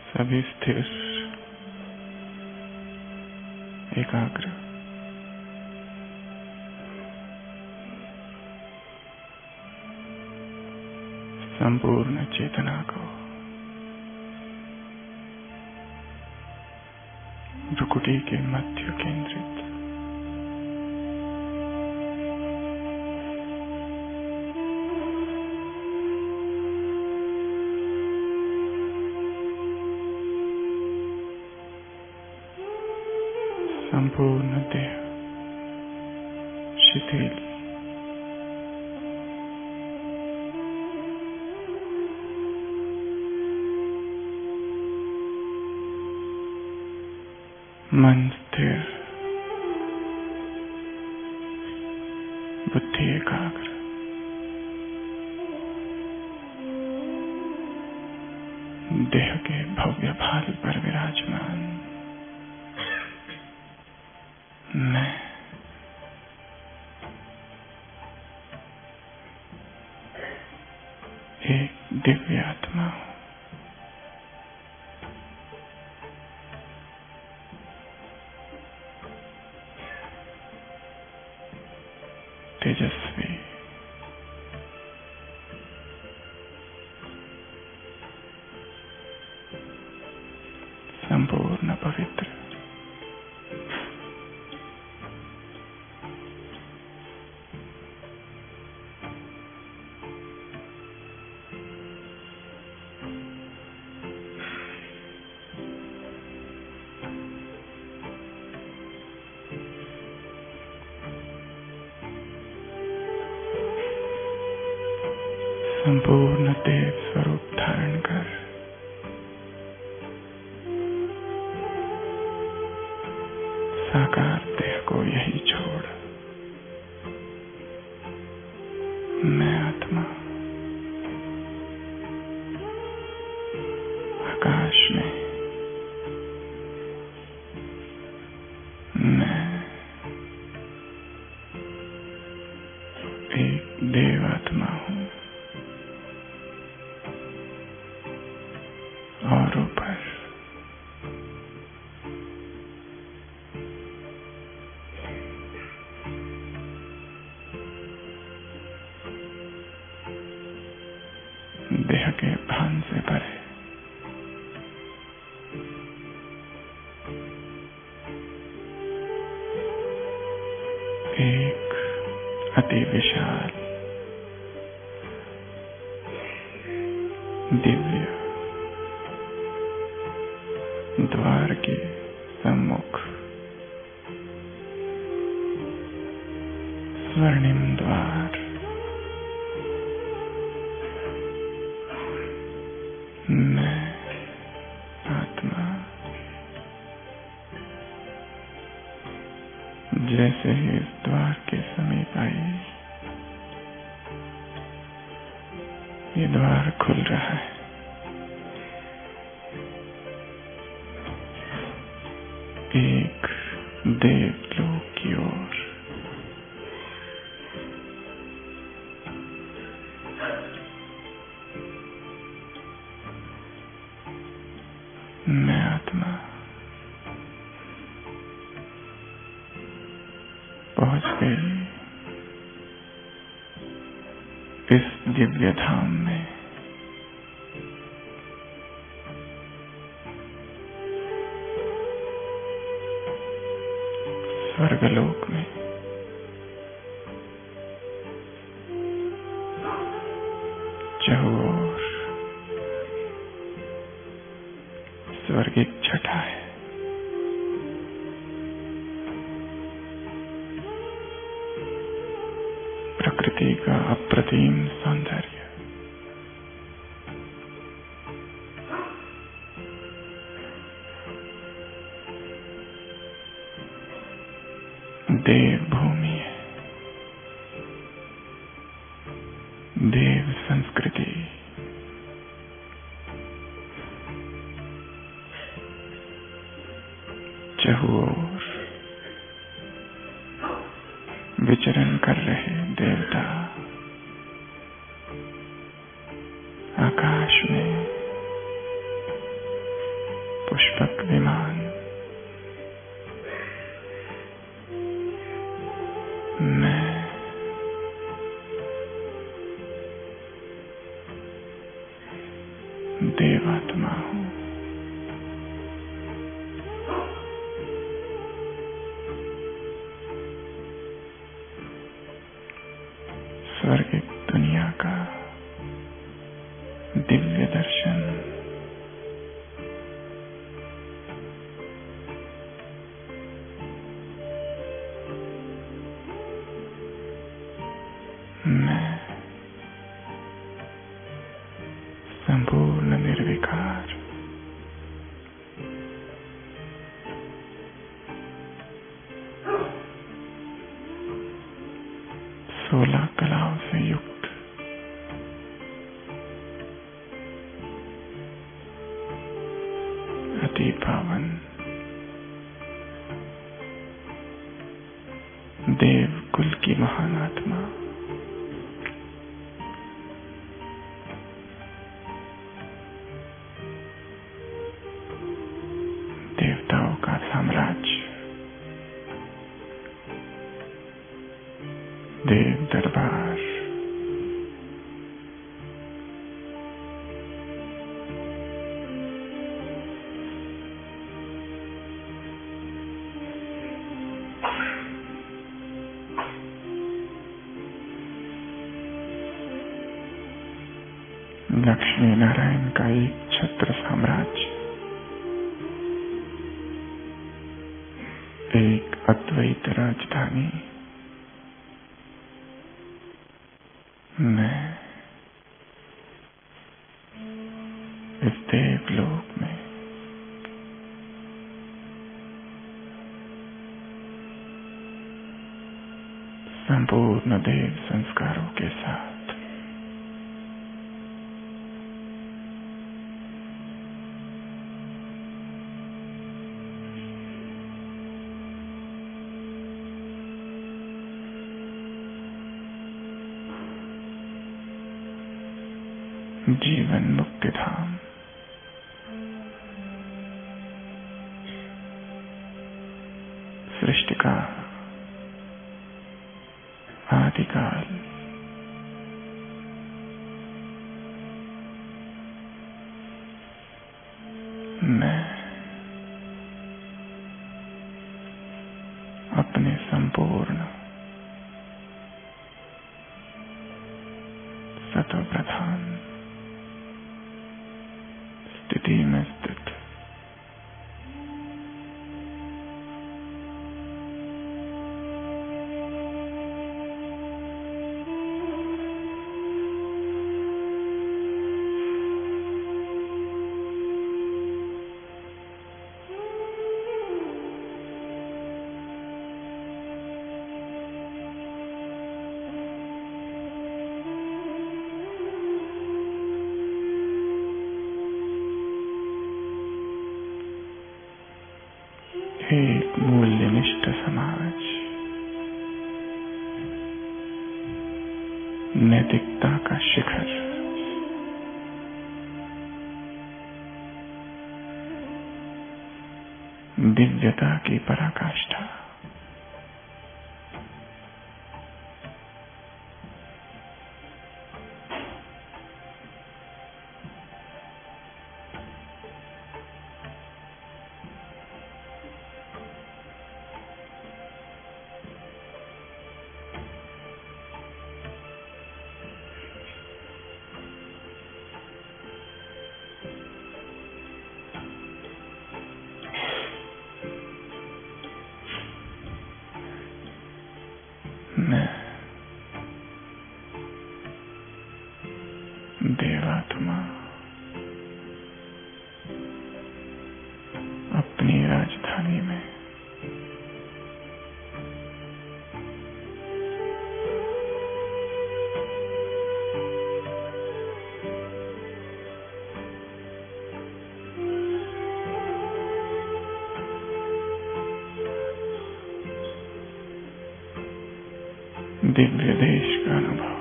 सभी स्थिर, एकाग्र, संपूर्ण चेतना को भ्रुकुटी के मध्य केंद्रित, संपूर्ण देह शिथिल, मन स्थिर, बुद्धि एकाग्र, देह के भव्य भाल पर विराजमान मैं एक दिव्य आत्मा हूं। तेजस्वी, संपूर्ण पवित्र, संपूर्ण देव स्वरूप धारण कर साकार देह को यही छोड़ मैं आत्मा आकाश में मैं एक देव आत्मा हूं। और ऊपर देह के भान से परे एक अति विशाल दिव्य द्वार के सम्मुख स्वर्णिम द्वार मैं आत्मा जैसे ही इस द्वार के समीप आई, ये द्वार खुल रहा है। एक देवलोक की ओर मैं आत्मा पहुंच गई इस दिव्य धाम में। स्वर्गलोक में चहुओर स्वर्गिक छटा है। प्रकृति का अप्रतिम सौंदर्य, देव भूमि है, देव संस्कृति, चहुओर विचरण कर रहे देवता, आकाश में देवात्मा हूं। स्वर्गिक दुनिया का दिव्य दर्शन मैं संपूर्ण निर्विकार सोलह कलाओं से युक्त अति पावन देव कुल की महान आत्मा देवताओं का साम्राज्य, देव दरबार, लक्ष्मी नारायण का एक छत्र साम्राज्य, एक अद्वैत राजधानी, मैं इस देवलोक में संपूर्ण देव संस्कारों के साथ जीवन मुक्ति धाम, सृष्टि का आदिकाल, मैं अपने संपूर्ण सतो प्रधान स्थिति में स्थित एक मूल्यनिष्ठ समाज, नैतिकता का शिखर, दिव्यता की पराकाष्ठा, मैं देवात्मा अपनी राजधानी में दिव्य देश का अनुभव,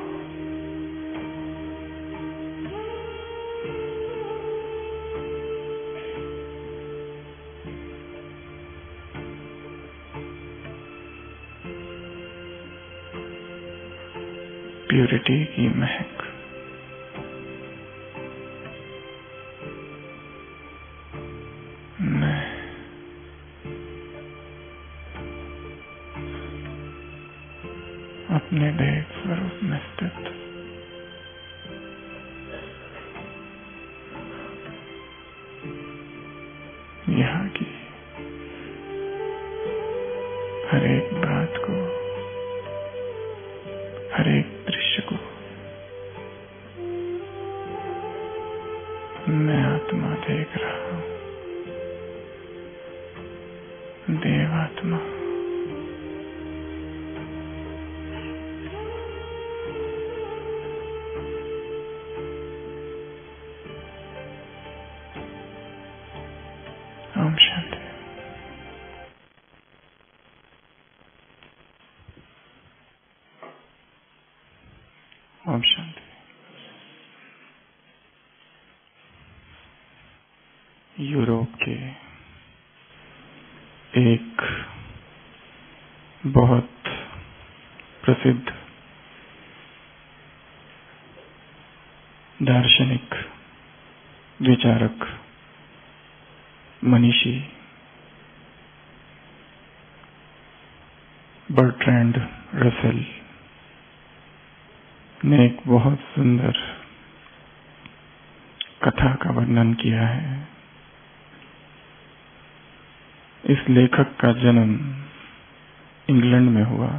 प्यूरिटी की महक, अपने देव स्वरूप में स्थित। यहाँ की हर एक बात को, हर एक दृश्य को मैं आत्मा देख रहा हूँ, देवात्मा। ओम शांति। ओम शांति। यूरोप के एक बहुत प्रसिद्ध दार्शनिक, विचारक, मनीषी बर्ट्रैंड रसेल ने एक बहुत सुंदर कथा का वर्णन किया है। इस लेखक का जन्म इंग्लैंड में हुआ।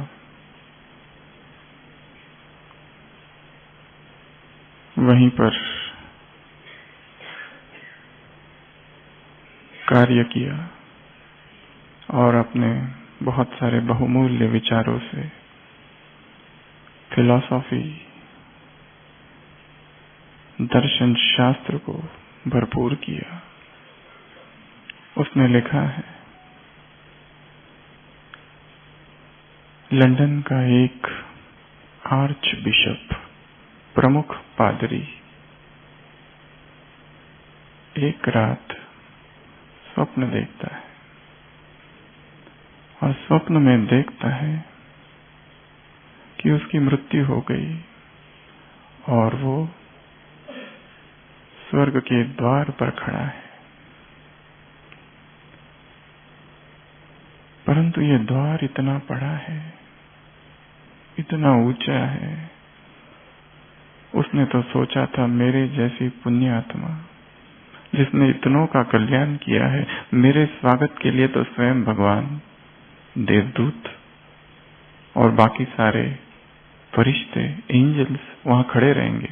वहीं पर कार्य किया और अपने बहुत सारे बहुमूल्य विचारों से फिलॉसफी, दर्शन शास्त्र को भरपूर किया। उसने लिखा है, लंदन का एक आर्च बिशप, प्रमुख पादरी, एक रात स्वप्न देखता है और स्वप्न में देखता है कि उसकी मृत्यु हो गई और वो स्वर्ग के द्वार पर खड़ा है। परंतु ये द्वार इतना बड़ा है, इतना ऊंचा है। उसने तो सोचा था मेरे जैसी पुण्य आत्मा जिसने इतनों का कल्याण किया है, मेरे स्वागत के लिए तो स्वयं भगवान, देवदूत और बाकी सारे फरिश्ते, एंजल्स वहां खड़े रहेंगे।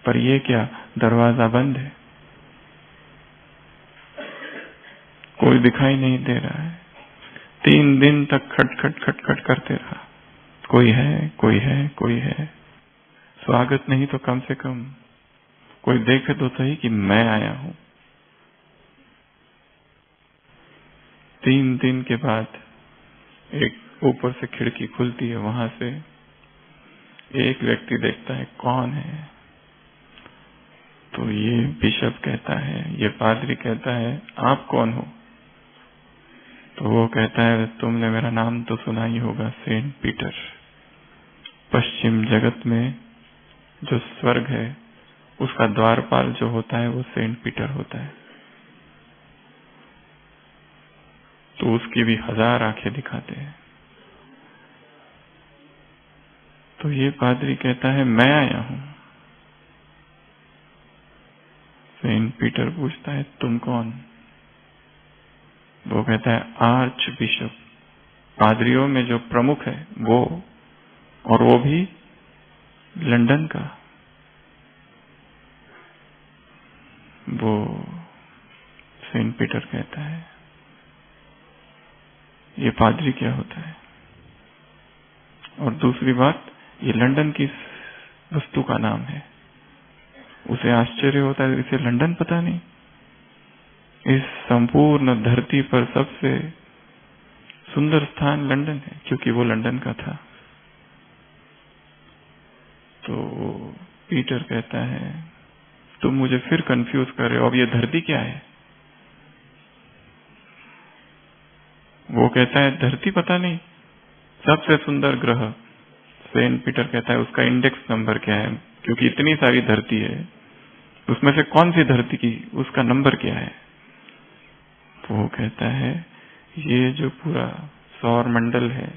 पर ये क्या, दरवाजा बंद है, कोई दिखाई नहीं दे रहा है। 3 दिन तक खटखट करते रहा, कोई है, कोई है, कोई है। स्वागत नहीं तो कम से कम कोई देखे तो सही कि मैं आया हूं। 3 दिन के बाद एक ऊपर से खिड़की खुलती है, वहां से एक व्यक्ति देखता है कौन है। तो ये बिशप कहता है, ये पादरी कहता है, आप कौन हो? तो वो कहता है, तुमने मेरा नाम तो सुना ही होगा, सेंट पीटर। पश्चिम जगत में जो स्वर्ग है उसका द्वारपाल जो होता है वो सेंट पीटर होता है। तो उसकी भी 1000 आंखें दिखाते हैं। तो ये पादरी कहता है, मैं आया हूं। सेंट पीटर पूछता है, तुम कौन? वो कहता है, आर्च बिशप, पादरियों में जो प्रमुख है वो, और वो भी लंदन का। वो सेंट पीटर कहता है, ये पादरी क्या होता है? और दूसरी बात, ये लंदन की वस्तु का नाम है। उसे आश्चर्य होता है, इसे लंदन पता नहीं। इस संपूर्ण धरती पर सबसे सुंदर स्थान लंदन है, क्योंकि वो लंदन का था। तो पीटर कहता है, तुम मुझे फिर कंफ्यूज कर रहे हो, अब ये धरती क्या है? वो कहता है, धरती पता नहीं, सबसे सुंदर ग्रह। सेंट पीटर कहता है, उसका इंडेक्स नंबर क्या है? क्योंकि इतनी सारी धरती है, उसमें से कौन सी धरती की उसका नंबर क्या है? तो वो कहता है, ये जो पूरा सौर मंडल है,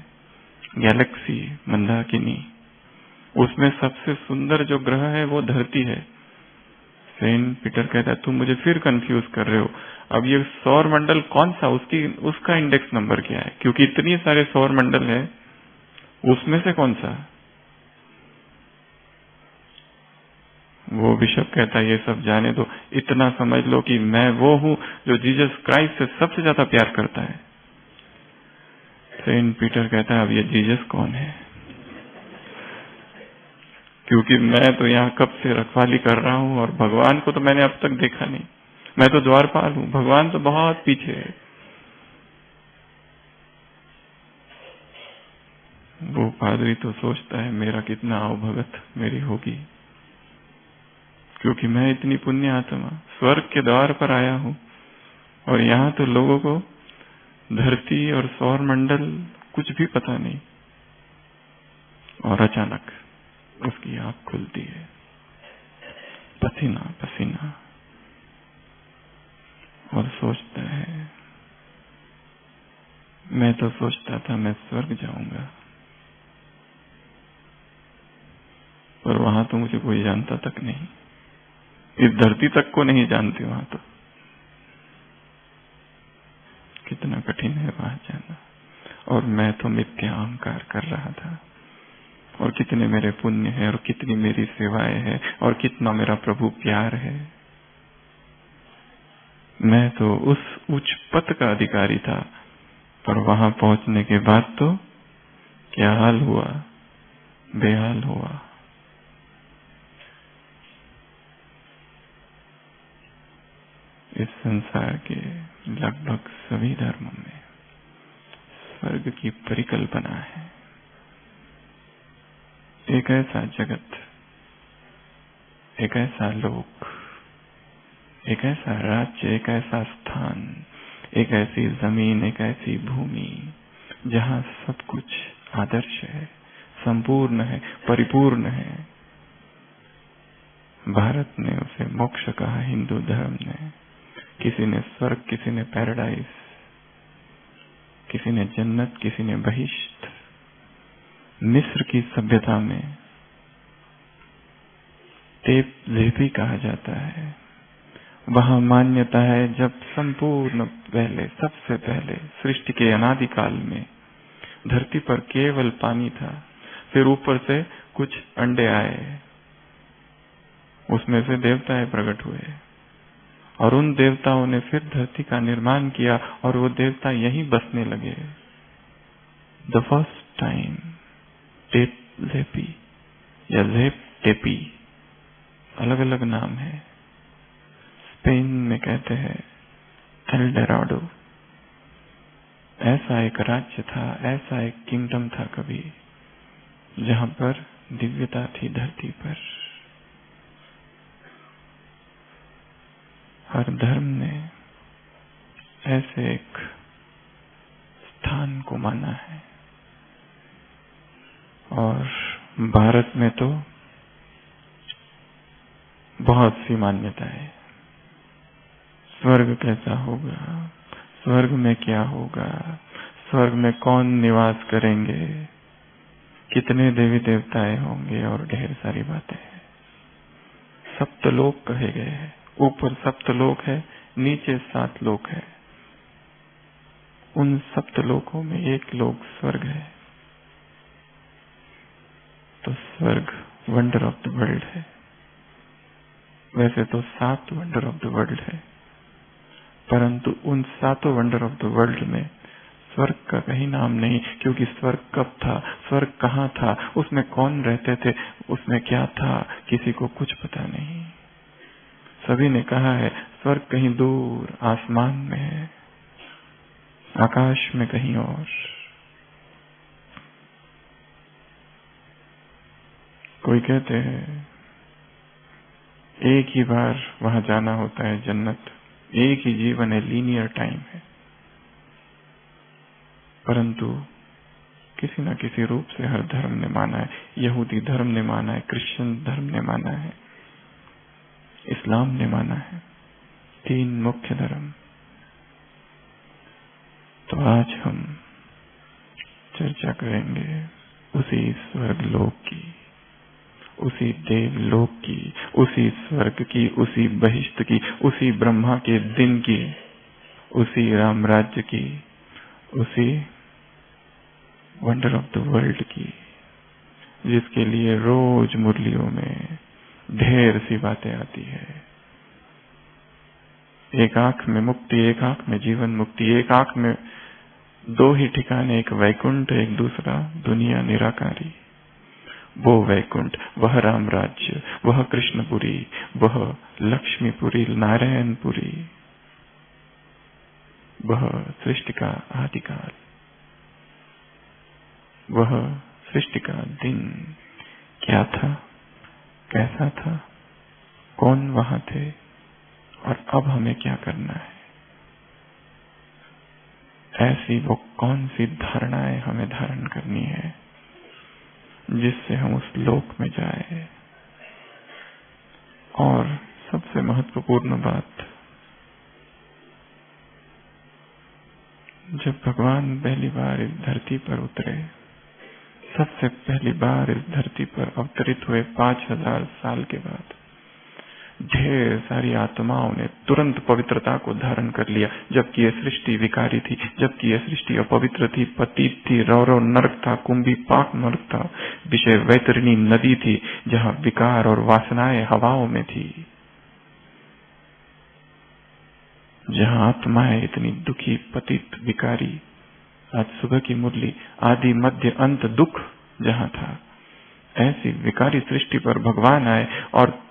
गैलेक्सी मंदाकिनी, उसमें सबसे सुंदर जो ग्रह है वो धरती है। सेंट पीटर कहता है तुम मुझे फिर कंफ्यूज कर रहे हो। अब ये सौर मंडल कौन सा, उसका इंडेक्स नंबर क्या है? क्योंकि इतनी सारे सौर मंडल है, उसमें से कौन सा? वो बिशप कहता है ये सब जाने दो, इतना समझ लो कि मैं वो हूं जो जीसस क्राइस्ट से सबसे ज्यादा प्यार करता है। सेंट पीटर कहता है अब ये जीसस कौन है? क्योंकि मैं तो यहाँ कब से रखवाली कर रहा हूँ और भगवान को तो मैंने अब तक देखा नहीं। मैं तो द्वारपाल हूँ, भगवान तो बहुत पीछे है। वो पादरी तो सोचता है मेरा कितना अवभगत मेरी होगी, क्योंकि मैं इतनी पुण्य आत्मा स्वर्ग के द्वार पर आया हूँ और यहाँ तो लोगों को धरती और सौर मंडल कुछ भी पता नहीं। और अचानक उसकी आंख खुलती है, पसीना पसीना, और सोचता है मैं तो सोचता था मैं स्वर्ग जाऊंगा, पर वहां तो मुझे कोई जानता तक नहीं, इस धरती तक को नहीं जानते वहां तो। कितना कठिन है वहां जाना। और मैं तो मिथ्या अहंकार कर रहा था, और कितने मेरे पुण्य है और कितनी मेरी सेवाएं है और कितना मेरा प्रभु प्यार है। मैं तो उस उच्च पद का अधिकारी था, पर वहां पहुंचने के बाद तो क्या हाल हुआ, बेहाल हुआ। इस संसार के लगभग सभी धर्मों में स्वर्ग की परिकल्पना है। एक ऐसा जगत, एक ऐसा लोक, एक ऐसा राज्य, एक ऐसा स्थान, एक ऐसी जमीन, एक ऐसी भूमि जहाँ सब कुछ आदर्श है, संपूर्ण है, परिपूर्ण है। भारत ने उसे मोक्ष कहा, हिंदू धर्म ने। किसी ने स्वर्ग, किसी ने पैराडाइज, किसी ने जन्नत, किसी ने बहिष्ट। मिस्र की सभ्यता में टेप जेपी कहा जाता है। वहां मान्यता है जब संपूर्ण पहले, सबसे पहले सृष्टि के अनादिकाल में धरती पर केवल पानी था, फिर ऊपर से कुछ अंडे आए, उसमें से देवताएं प्रकट हुए और उन देवताओं ने फिर धरती का निर्माण किया और वो देवता यहीं बसने लगे। The first time tape JP या जेप टेपी, अलग अलग नाम है। स्पेन में कहते हैं एल डोराडो। ऐसा एक राज्य था, ऐसा एक किंगडम था कभी, जहां पर दिव्यता थी धरती पर। हर धर्म ने ऐसे एक स्थान को माना है, और भारत में तो बहुत सी मान्यताएं। स्वर्ग कैसा होगा, स्वर्ग में क्या होगा, स्वर्ग में कौन निवास करेंगे, कितने देवी देवताएं होंगे और ढेर सारी बातें। सप्तलोक कहे गए हैं। ऊपर सप्तलोक है, नीचे 7 लोक है। उन सप्तलोकों में एक लोक स्वर्ग है। तो स्वर्ग वंडर ऑफ द वर्ल्ड है। वैसे तो 7 वंडर ऑफ द वर्ल्ड है, परंतु उन 7 वंडर ऑफ द वर्ल्ड में स्वर्ग का कहीं नाम नहीं, क्योंकि स्वर्ग कब था, स्वर्ग कहाँ था, उसमें कौन रहते थे, उसमें क्या था, किसी को कुछ पता नहीं। सभी ने कहा है स्वर्ग कहीं दूर आसमान में है, आकाश में कहीं और। कोई कहते हैं एक ही बार वहां जाना होता है जन्नत, एक ही जीवन है, लीनियर टाइम है। परंतु किसी न किसी रूप से हर धर्म ने माना है। यहूदी धर्म ने माना है, क्रिश्चियन धर्म ने माना है, इस्लाम ने माना है। 3 मुख्य धर्म। तो आज हम चर्चा करेंगे उसी स्वर्ग लोक की, उसी देवलोक की, उसी स्वर्ग की, उसी बहिष्ठ की, उसी ब्रह्मा के दिन की, उसी राम राज्य की, उसी वंडर ऑफ द वर्ल्ड की, जिसके लिए रोज मुरलियों में ढेर सी बातें आती है। एक आंख में मुक्ति, एक आंख में जीवन मुक्ति, एक आंख में दो ही ठिकाने, एक वैकुंठ, एक दूसरा दुनिया निराकारी। वो वैकुंठ, वह राम राज्य, वह कृष्णपुरी, वह लक्ष्मीपुरी, नारायणपुरी, वह सृष्टि का आदिकाल, वह सृष्टि का दिन क्या था, कैसा था, कौन वहां थे और अब हमें क्या करना है। ऐसी वो कौन सी धारणाएं हमें धारण करनी है जिससे हम उस लोक में जाए। और सबसे महत्वपूर्ण बात, जब भगवान पहली बार इस धरती पर उतरे, सबसे पहली बार इस धरती पर अवतरित हुए 5000 साल के बाद ढेर सारी आत्माओं ने तुरंत पवित्रता को धारण कर लिया, जबकि यह सृष्टि विकारी थी, जबकि यह सृष्टि अपवित्र थी, पतित थी, रौरव नरक था, कुंभी पाक नरक था, विषय वैतरणी नदी थी जहां विकार और वासनाएं हवाओं में थी, जहां आत्माएं इतनी दुखी, पतित, विकारी। आज सुबह की मुरली आदि मध्य अंत दुख जहां था, ऐसी विकारी सृष्टि पर भगवान आए और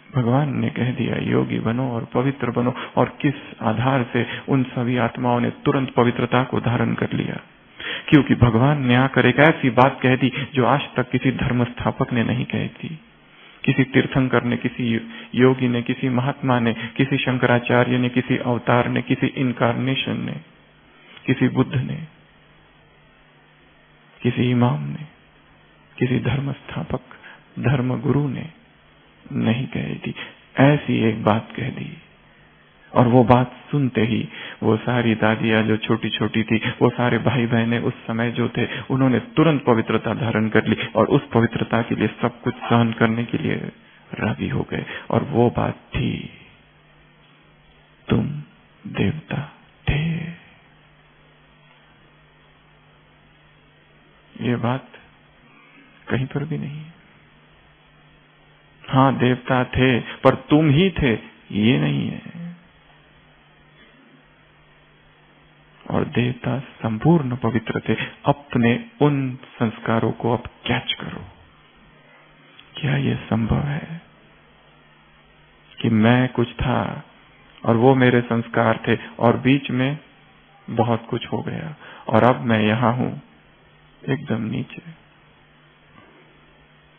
भगवान ने कह दिया योगी बनो और पवित्र बनो। और किस आधार से उन सभी आत्माओं ने तुरंत पवित्रता को धारण कर लिया? क्योंकि भगवान ने आकर एक ऐसी बात कह दी जो आज तक किसी धर्म स्थापक ने नहीं कही थी, किसी तीर्थंकर ने, किसी योगी ने, किसी महात्मा ने, किसी शंकराचार्य ने, किसी अवतार ने, किसी इनकारनेशन ने, किसी बुद्ध ने, किसी इमाम ने, किसी धर्म स्थापक, धर्म गुरु ने नहीं कही थी। ऐसी एक बात कह दी और वो बात सुनते ही वो सारी दादियां जो छोटी छोटी थी, वो सारे भाई बहने उस समय जो थे, उन्होंने तुरंत पवित्रता धारण कर ली और उस पवित्रता के लिए सब कुछ सहन करने के लिए राजी हो गए। और वो बात थी, तुम देवता थे। ये बात कहीं पर भी नहीं। हाँ देवता थे पर तुम ही थे ये नहीं है। और देवता संपूर्ण पवित्र थे। अपने उन संस्कारों को अब कैच करो। क्या ये संभव है कि मैं कुछ था और वो मेरे संस्कार थे और बीच में बहुत कुछ हो गया और अब मैं यहां हूं एकदम नीचे?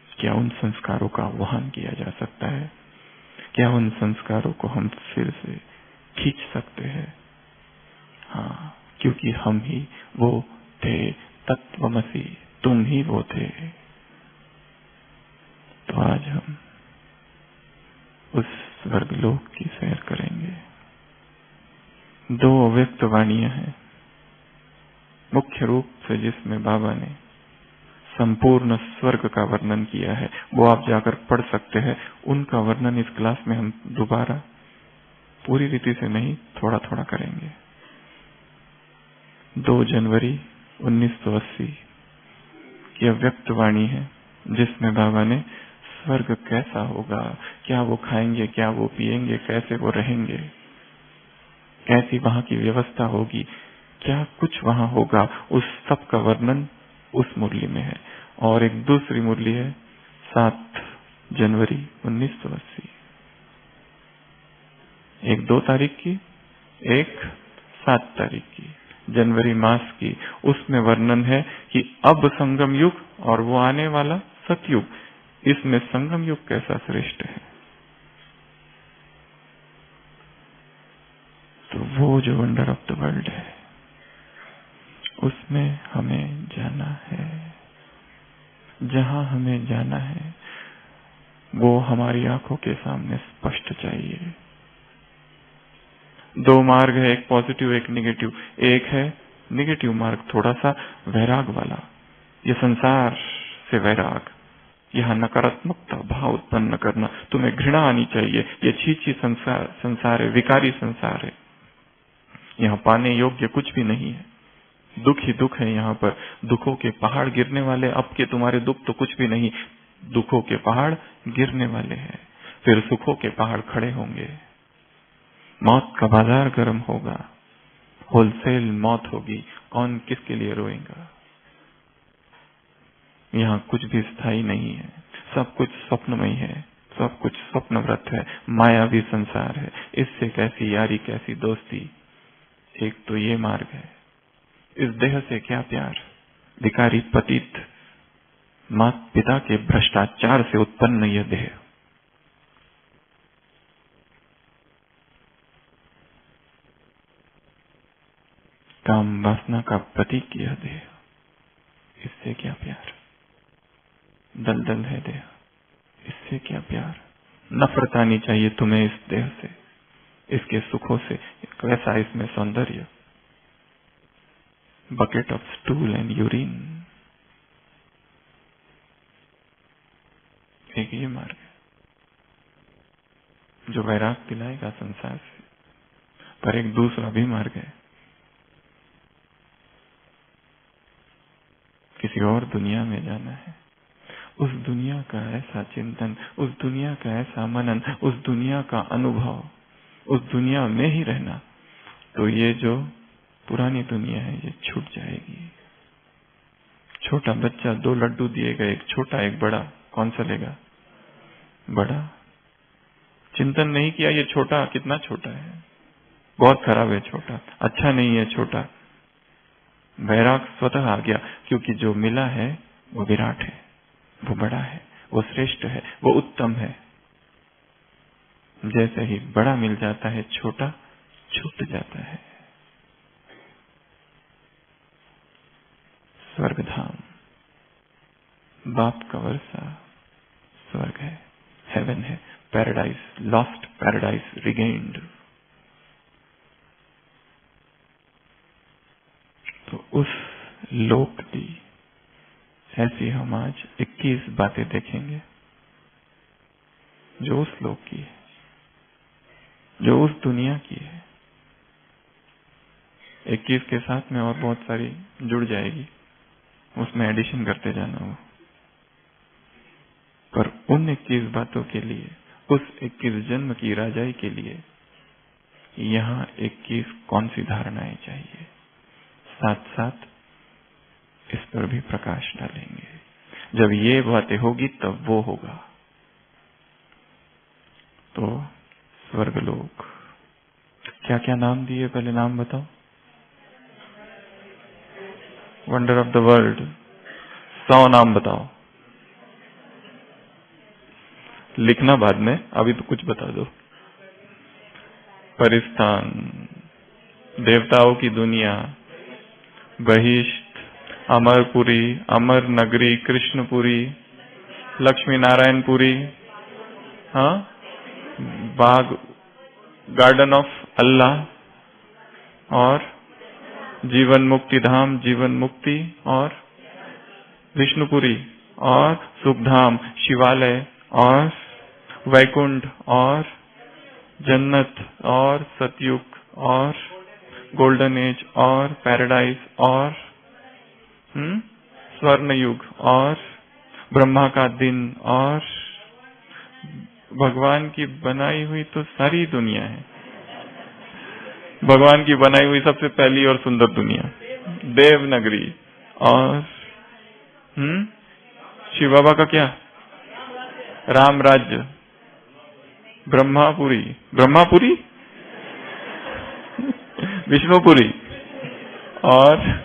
क्या उन संस्कारों का वहन किया जा सकता है? क्या उन संस्कारों को हम फिर से खींच सकते हैं? हाँ, क्योंकि हम ही वो थे। तत्वमसि, तुम ही वो थे। तो आज हम उस स्वर्गलोक की सैर करेंगे। 2 अव्यक्त वाणियां हैं मुख्य रूप से जिसमें बाबा ने संपूर्ण स्वर्ग का वर्णन किया है, वो आप जाकर पढ़ सकते हैं। उनका वर्णन इस क्लास में हम दोबारा पूरी रीति से नहीं, थोड़ा थोड़ा करेंगे। 2 जनवरी 1980 की अव्यक्त वाणी है जिसमें बाबा ने स्वर्ग कैसा होगा, क्या वो खाएंगे, क्या वो पिएंगे, कैसे वो रहेंगे, कैसी वहां की व्यवस्था होगी, क्या कुछ वहां होगा, उस सब का वर्णन उस मुरली में है। और एक दूसरी मुरली है 7 जनवरी 1980, एक 2 तारीख की, एक 7 तारीख की, जनवरी मास की। उसमें वर्णन है कि अब संगम युग और वो आने वाला सतयुग, इसमें संगम युग कैसा श्रेष्ठ है। तो वो जो वंडर ऑफ द वर्ल्ड है उसमें हमें जाना है। जहां हमें जाना है वो हमारी आंखों के सामने स्पष्ट चाहिए। 2 मार्ग है, एक पॉजिटिव एक निगेटिव। एक है निगेटिव मार्ग, थोड़ा सा वैराग वाला, ये संसार से वैराग, यहाँ नकारात्मकता भाव उत्पन्न करना, तुम्हें घृणा आनी चाहिए, ये छी संसार है, विकारी संसार है, यहाँ पाने योग्य कुछ भी नहीं है, दुख ही दुख है यहाँ पर, दुखों के पहाड़ गिरने वाले, अब के तुम्हारे दुख तो कुछ भी नहीं, दुखों के पहाड़ गिरने वाले हैं, फिर सुखों के पहाड़ खड़े होंगे, मौत का बाजार गर्म होगा, होलसेल मौत होगी, कौन किसके लिए रोएगा। यहाँ कुछ भी स्थायी नहीं है, सब कुछ स्वप्नमय है, सब कुछ स्वप्नव्रत है, मायावी संसार है, इससे कैसी यारी कैसी दोस्ती, एक तो ये मार्ग है, इस देह से क्या प्यार, भिखारी पतित माता पिता के भ्रष्टाचार से उत्पन्न यह देह, काम वासना का प्रतीक यह देह, इससे क्या प्यार, दलदल है देह, इससे क्या प्यार, नफरत आनी चाहिए तुम्हें इस देह से, इसके सुखों से, कैसा इसमें सौंदर्य, bucket of stool and urine, एक ये मार्ग है जो वैराग दिलाएगा संसार से। पर एक दूसरा भी मार्ग है, किसी और दुनिया में जाना है, उस दुनिया का ऐसा चिंतन, उस दुनिया का ऐसा मनन, उस दुनिया का अनुभव, उस दुनिया में ही रहना, तो ये जो पुरानी दुनिया है ये छूट जाएगी। छोटा बच्चा, 2 लड्डू दिए गए, एक छोटा एक बड़ा, कौन सा लेगा? बड़ा। चिंतन नहीं किया ये छोटा कितना छोटा है, बहुत खराब है छोटा, अच्छा नहीं है छोटा। वैराग स्वतः आ गया, क्योंकि जो मिला है वो विराट है, वो बड़ा है, वो श्रेष्ठ है, वो उत्तम है। जैसे ही बड़ा मिल जाता है छोटा छूट जाता है। स्वर्ग धाम, बाप का वर्षा स्वर्ग है, हेवन है, पैराडाइज, लॉस्ट पैराडाइज रिगेन्ड। तो उस लोक की ऐसी हम आज 21 बातें देखेंगे जो उस लोक की है, जो उस दुनिया की है। 21 के साथ में और बहुत सारी जुड़ जाएगी, उसमें एडिशन करते जाना हो। पर उन 21 बातों के लिए, उस 21 जन्म की राजाई के लिए यहाँ 21 कौन सी धारणाएं चाहिए, साथ साथ इस पर भी प्रकाश डालेंगे। जब ये बातें होगी तब वो होगा। तो स्वर्गलोक, क्या क्या नाम दिए, पहले नाम बताओ। वंडर ऑफ द वर्ल्ड, 100 नाम बताओ, लिखना बाद में, अभी तो कुछ बता दो। परिस्थान, देवताओं की दुनिया, बहिष्ठ, अमरपुरी, अमर नगरी, कृष्णपुरी, लक्ष्मी नारायणपुरी, हाँ, बाग, गार्डन ऑफ अल्लाह, और जीवन मुक्ति धाम, जीवन मुक्ति, और विष्णुपुरी, और सुखधाम, शिवालय, और वैकुंठ, और जन्नत, और सतयुग, और गोल्डन एज, और पैराडाइज, और स्वर्ण युग, और ब्रह्मा का दिन, और भगवान की बनाई हुई तो सारी दुनिया है। भगवान की बनाई हुई सबसे पहली और सुंदर दुनिया देवनगरी, और शिव बाबा का क्या, राम राज्य, ब्रह्मापुरी, ब्रह्मापुरी, विष्णुपुरी, और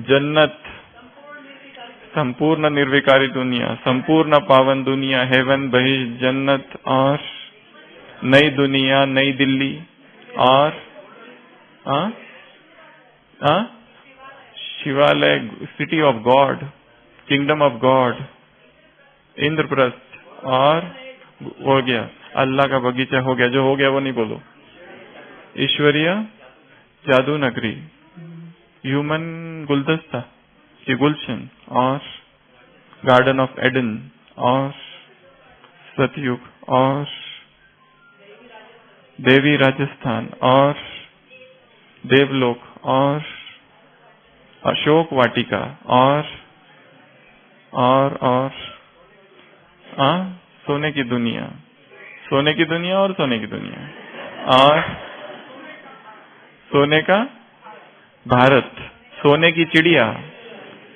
जन्नत, संपूर्ण निर्विकारी दुनिया, संपूर्ण पावन दुनिया, हेवन, बहिष्ठ, जन्नत, और नई दुनिया, नई दिल्ली, और शिवालय, city of God, kingdom of God, Indraprastha, और हो गया अल्लाह का बगीचा, हो गया, जो हो गया वो नहीं बोलो, ईश्वरीय जादू नगरी, ह्यूमन गुलदस्ता की गुलशन, और गार्डन ऑफ एडन और सतयुग और देवी राजस्थान और देवलोक और अशोक वाटिका और सोने की दुनिया, सोने की दुनिया और सोने की दुनिया और सोने का भारत, सोने की चिड़िया,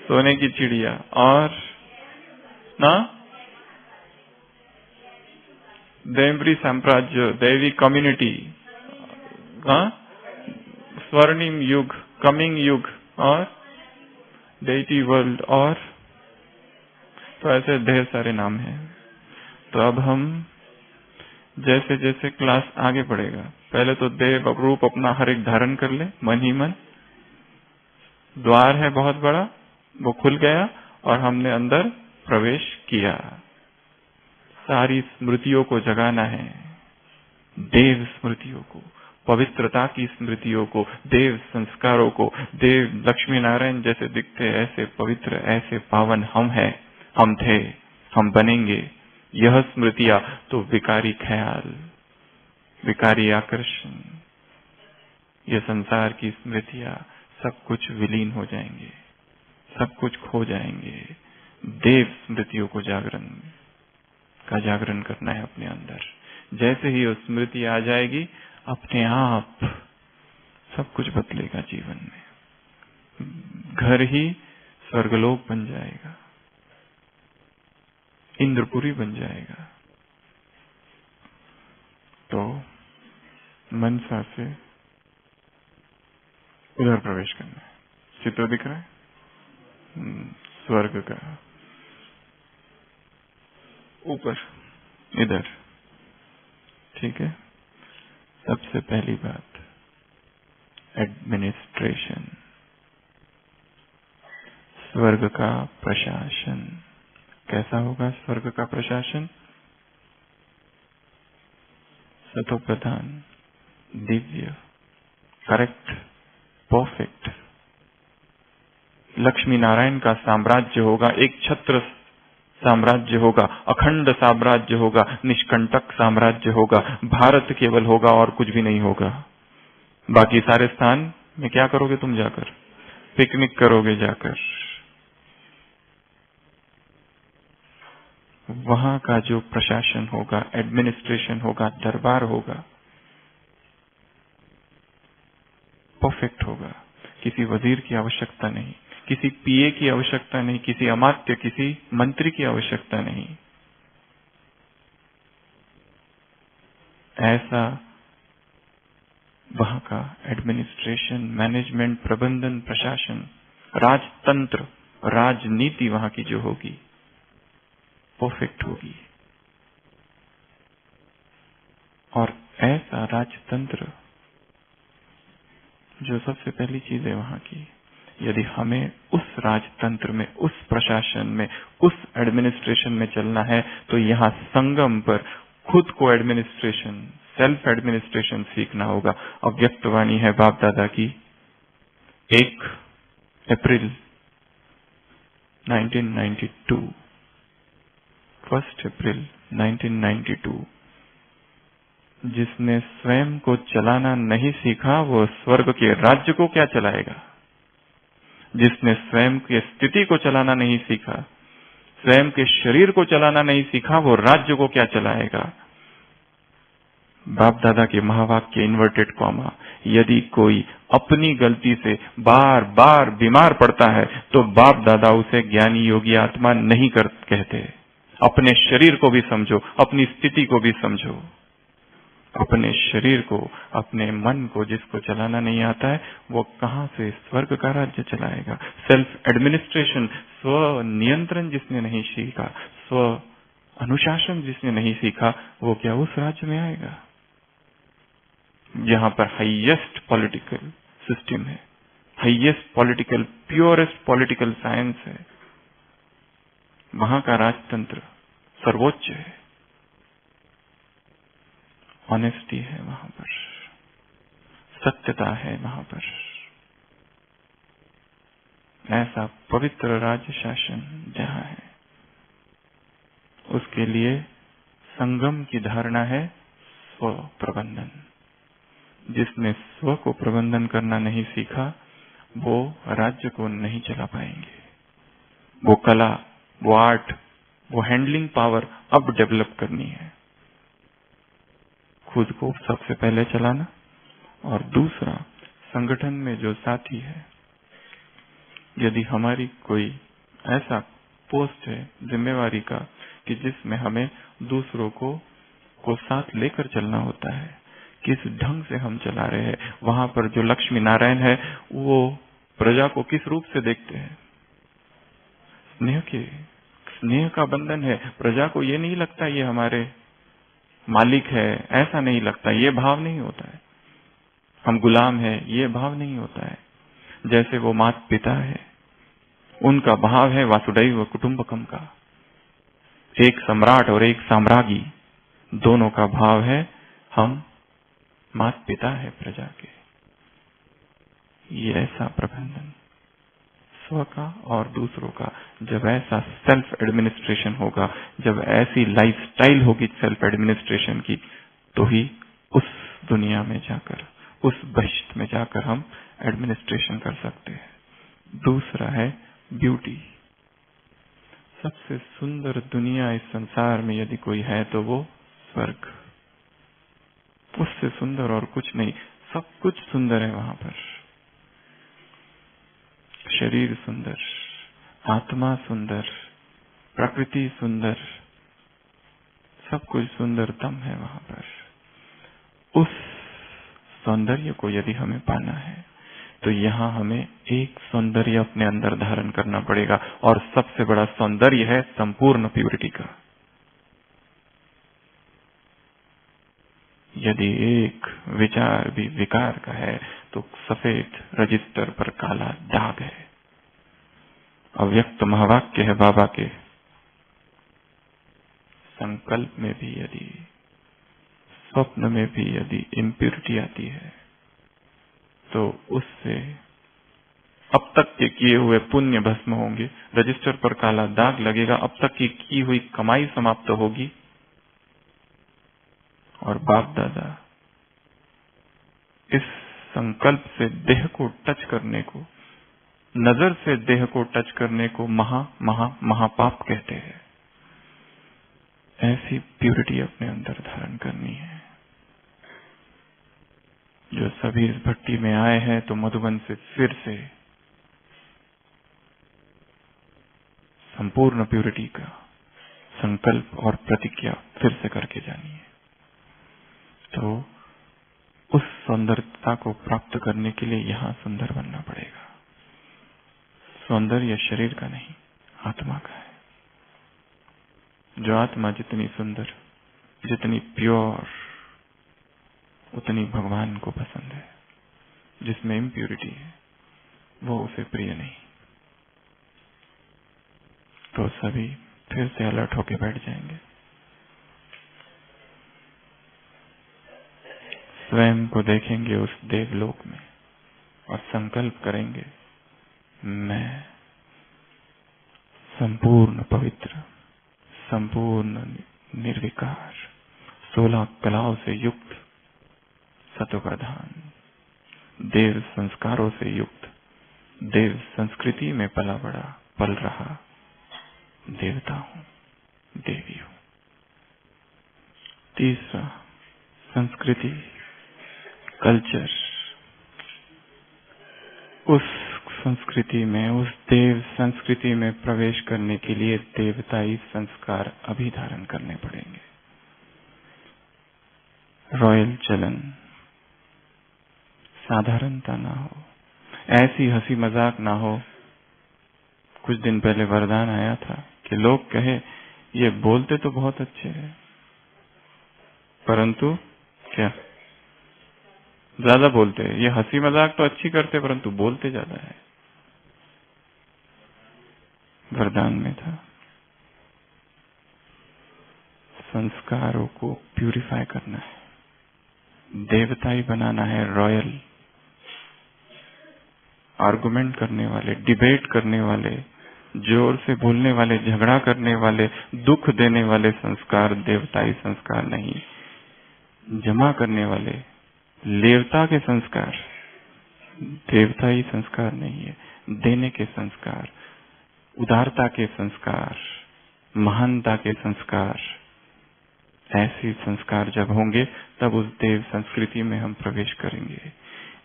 सोने की चिड़िया और ना देवरी साम्राज्य, देवी कम्युनिटी, स्वर्णिम युग, कमिंग युग और डेटी वर्ल्ड और तो ऐसे ढेर सारे नाम हैं। तो अब हम जैसे जैसे क्लास आगे बढ़ेगा, पहले तो देव रूप अपना हर एक धारण कर ले मन ही मन। द्वार है बहुत बड़ा, वो खुल गया और हमने अंदर प्रवेश किया। सारी स्मृतियों को जगाना है, देव स्मृतियों को, पवित्रता की स्मृतियों को, देव संस्कारों को। देव लक्ष्मी नारायण जैसे दिखते ऐसे पवित्र, ऐसे पावन हम हैं, हम थे, हम बनेंगे। यह स्मृतियां तो विकारी ख्याल, विकारी आकर्षण, ये संसार की स्मृतियां सब कुछ विलीन हो जाएंगे, सब कुछ खो जाएंगे। देव स्मृतियों को जागरण करना है अपने अंदर। जैसे ही वो स्मृति आ जाएगी, अपने आप सब कुछ बदलेगा जीवन में। घर ही स्वर्गलोक बन जाएगा, इंद्रपुरी बन जाएगा। तो मनसा से उधर प्रवेश करना है। चित्र दिख रहा है स्वर्ग का, ऊपर इधर, ठीक है। सबसे पहली बात, एडमिनिस्ट्रेशन, स्वर्ग का प्रशासन। कैसा होगा स्वर्ग का प्रशासन? सतोप्रधान, दिव्य, करेक्ट, परफेक्ट। लक्ष्मी नारायण का साम्राज्य होगा, एक छत्र साम्राज्य होगा, अखंड साम्राज्य होगा, निष्कंटक साम्राज्य होगा। भारत केवल होगा और कुछ भी नहीं होगा। बाकी सारे स्थान में क्या करोगे तुम जाकर? पिकनिक करोगे जाकर। वहां का जो प्रशासन होगा, एडमिनिस्ट्रेशन होगा, दरबार होगा, परफेक्ट होगा। किसी वजीर की आवश्यकता नहीं, किसी पीए की आवश्यकता नहीं, किसी अमात्य, किसी मंत्री की आवश्यकता नहीं। ऐसा वहां का एडमिनिस्ट्रेशन, मैनेजमेंट, प्रबंधन, प्रशासन, राजतंत्र, राजनीति वहां की जो होगी परफेक्ट होगी। और ऐसा राजतंत्र जो सबसे पहली चीज है वहां की, यदि हमें उस राजतंत्र में, उस प्रशासन में, उस एडमिनिस्ट्रेशन में चलना है, तो यहाँ संगम पर खुद को एडमिनिस्ट्रेशन, सेल्फ एडमिनिस्ट्रेशन सीखना होगा। अव्यक्तवाणी है बाप दादा की 1 अप्रैल 1992, 1 अप्रैल 1992। जिसने स्वयं को चलाना नहीं सीखा वो स्वर्ग के राज्य को क्या चलाएगा? जिसने स्वयं की स्थिति को चलाना नहीं सीखा, स्वयं के शरीर को चलाना नहीं सीखा, वो राज्य को क्या चलाएगा? बाप दादा के महावाक्य इन्वर्टेड कॉमा, यदि कोई अपनी गलती से बार बार बीमार पड़ता है तो बाप दादा उसे ज्ञानी योगी आत्मा नहीं कहते। अपने शरीर को भी समझो, अपनी स्थिति को भी समझो। अपने शरीर को, अपने मन को जिसको चलाना नहीं आता है, वो कहां से स्वर्ग का राज्य चलाएगा? सेल्फ एडमिनिस्ट्रेशन, स्व नियंत्रण जिसने नहीं सीखा, स्व अनुशासन जिसने नहीं सीखा, वो क्या उस राज्य में आएगा जहां पर हाईएस्ट पॉलिटिकल सिस्टम है, highest political, purest political science है? वहां का राजतंत्र सर्वोच्च है, ऑनेस्टी है वहां पर, सत्यता है वहां पर। ऐसा पवित्र राज्य शासन जहां है, उसके लिए संगम की धारणा है स्व प्रबंधन। जिसने स्व को प्रबंधन करना नहीं सीखा वो राज्य को नहीं चला पाएंगे। वो कला, वो आर्ट, वो हैंडलिंग पावर अब डेवलप करनी है। खुद को सबसे पहले चलाना, और दूसरा संगठन में जो साथी है, यदि हमारी कोई ऐसा पोस्ट है जिम्मेवारी का कि जिसमें हमें दूसरों को साथ लेकर चलना होता है, किस ढंग से हम चला रहे हैं, वहां पर जो लक्ष्मी नारायण है वो प्रजा को किस रूप से देखते हैं। स्नेह का बंधन है। प्रजा को ये नहीं लगता ये हमारे मालिक है, ऐसा नहीं लगता, ये भाव नहीं होता है। हम गुलाम है, ये भाव नहीं होता है। जैसे वो माता पिता है, उनका भाव है वासुदैव कुटुंबकम का। एक सम्राट और एक साम्राज्ञी, दोनों का भाव है हम माता पिता है प्रजा के। ये ऐसा प्रबंधन स्व का और दूसरों का, जब ऐसा सेल्फ एडमिनिस्ट्रेशन होगा, जब ऐसी लाइफस्टाइल होगी सेल्फ एडमिनिस्ट्रेशन की, तो ही उस दुनिया में जाकर, उस बहिष्ठ में जाकर हम एडमिनिस्ट्रेशन कर सकते हैं। दूसरा है ब्यूटी। सबसे सुंदर दुनिया इस संसार में यदि कोई है तो वो स्वर्ग। उससे सुंदर और कुछ नहीं, सब कुछ सुंदर है वहां पर। शरीर सुंदर, आत्मा सुंदर, प्रकृति सुंदर, सब कुछ सुंदरतम है वहां पर। उस सौंदर्य को यदि हमें पाना है तो यहाँ हमें एक सौंदर्य अपने अंदर धारण करना पड़ेगा, और सबसे बड़ा सौंदर्य है संपूर्ण प्यूरिटी का। यदि एक विचार भी विकार का है तो सफेद रजिस्टर पर काला दाग है। अव्यक्त महावाक्य है बाबा के। संकल्प में भी यदि, स्वप्न में भी यदि इम्प्योरिटी आती है तो उससे अब तक के किए हुए पुण्य भस्म होंगे, रजिस्टर पर काला दाग लगेगा, अब तक की हुई कमाई समाप्त होगी। और बाप दादा इस संकल्प से देह को टच करने को, नजर से देह को टच करने को महापाप कहते हैं। ऐसी प्यूरिटी अपने अंदर धारण करनी है। जो सभी इस भट्टी में आए हैं तो मधुबन से फिर से संपूर्ण प्यूरिटी का संकल्प और प्रतिज्ञा फिर से करके जानी है। तो उस सुंदरता को प्राप्त करने के लिए यहाँ सुंदर बनना पड़ेगा। सौंदर्य शरीर का नहीं, आत्मा का है। जो आत्मा जितनी सुंदर, जितनी प्योर, उतनी भगवान को पसंद है। जिसमें इम्प्यूरिटी है वो उसे प्रिय नहीं। तो सभी फिर से अलर्ट होके बैठ जाएंगे। स्वयं को देखेंगे उस देवलोक में और संकल्प करेंगे, मैं संपूर्ण पवित्र, संपूर्ण निर्विकार, 16 कलाओं से युक्त, सतोप्रधान, देव संस्कारों से युक्त, देव संस्कृति में पला बड़ा, पल रहा देवता हूं, देवी हूं। तीसरा, संस्कृति, कल्चर। उस संस्कृति में, उस देव संस्कृति में प्रवेश करने के लिए देवताई संस्कार अभी धारण करने पड़ेंगे। रॉयल चलन, साधारणता ना हो, ऐसी हंसी मजाक ना हो। कुछ दिन पहले वरदान आया था कि लोग कहे ये बोलते तो बहुत अच्छे हैं, परंतु क्या ज्यादा बोलते हैं। ये हंसी मजाक तो अच्छी करते परंतु बोलते ज्यादा है। वरदान में था संस्कारों को प्यूरिफाई करना है, देवताई बनाना है, रॉयल। आर्गुमेंट करने वाले, डिबेट करने वाले, जोर से बोलने वाले, झगड़ा करने वाले, दुख देने वाले संस्कार देवताई संस्कार नहीं। जमा करने वाले, लेवता के संस्कार देवताई संस्कार नहीं है। देने के संस्कार, उदारता के संस्कार, महानता के संस्कार, ऐसे संस्कार जब होंगे तब उस देव संस्कृति में हम प्रवेश करेंगे।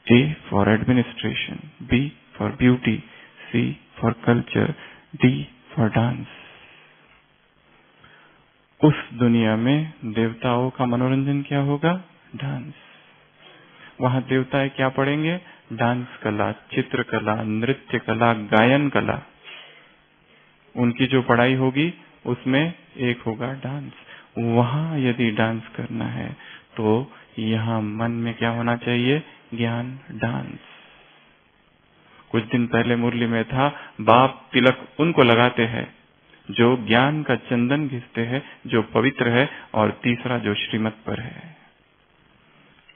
A for administration, B for beauty, C for culture, D for dance। उस दुनिया में देवताओं का मनोरंजन क्या होगा? डांस। वहां देवताएं क्या पढ़ेंगे? डांस कला, चित्रकला, नृत्य कला, गायन कला। उनकी जो पढ़ाई होगी उसमें एक होगा डांस। वहां यदि डांस करना है तो यहाँ मन में क्या होना चाहिए? ज्ञान, डांस। कुछ दिन पहले मुरली में था, बाप तिलक उनको लगाते हैं जो ज्ञान का चंदन घिसते हैं, जो पवित्र है, और तीसरा जो श्रीमत पर है।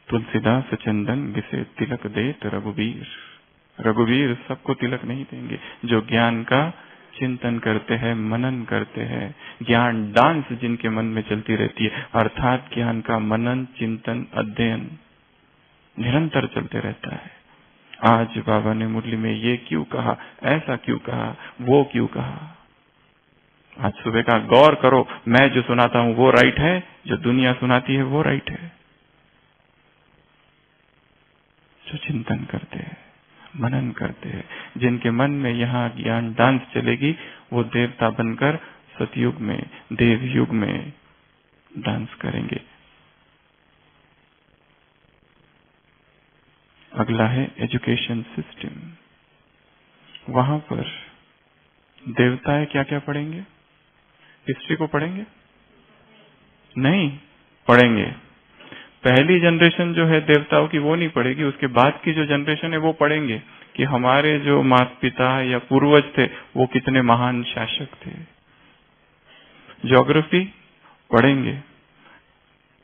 तुलसीदास चंदन घिसे तिलक देत रघुवीर। रघुवीर सबको तिलक नहीं देंगे, जो ज्ञान का चिंतन करते हैं, मनन करते हैं। ज्ञान डांस जिनके मन में चलती रहती है, अर्थात ज्ञान का मनन, चिंतन, अध्ययन निरंतर चलते रहता है। आज बाबा ने मुरली में ये क्यों कहा, ऐसा क्यों कहा, वो क्यों कहा। आज सुबह का गौर करो, मैं जो सुनाता हूं वो राइट है, जो दुनिया सुनाती है वो राइट है। जो चिंतन करते हैं, मनन करते हैं, जिनके मन में यहाँ ज्ञान डांस चलेगी, वो देवता बनकर सतयुग में, देव युग में डांस करेंगे। अगला है एजुकेशन सिस्टम। वहां पर देवताएं क्या क्या पढ़ेंगे? हिस्ट्री को पढ़ेंगे? नहीं पढ़ेंगे। पहली जनरेशन जो है देवताओं की वो नहीं पढ़ेगी, उसके बाद की जो जनरेशन है वो पढ़ेंगे कि हमारे जो माता पिता या पूर्वज थे वो कितने महान शासक थे। ज्योग्राफी पढ़ेंगे,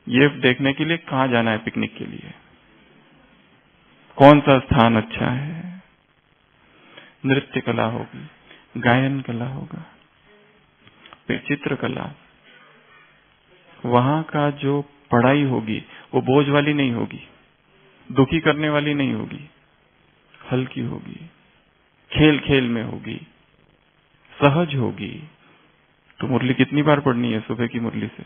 ये देखने के लिए कहाँ जाना है पिकनिक के लिए, कौन सा स्थान अच्छा है। नृत्य कला होगी, गायन कला होगा, फिर चित्रकला। वहां का जो पढ़ाई होगी वो बोझ वाली नहीं होगी, दुखी करने वाली नहीं होगी, हल्की होगी, खेल खेल में होगी, सहज होगी। तो मुरली कितनी बार पढ़नी है सुबह की मुरली से?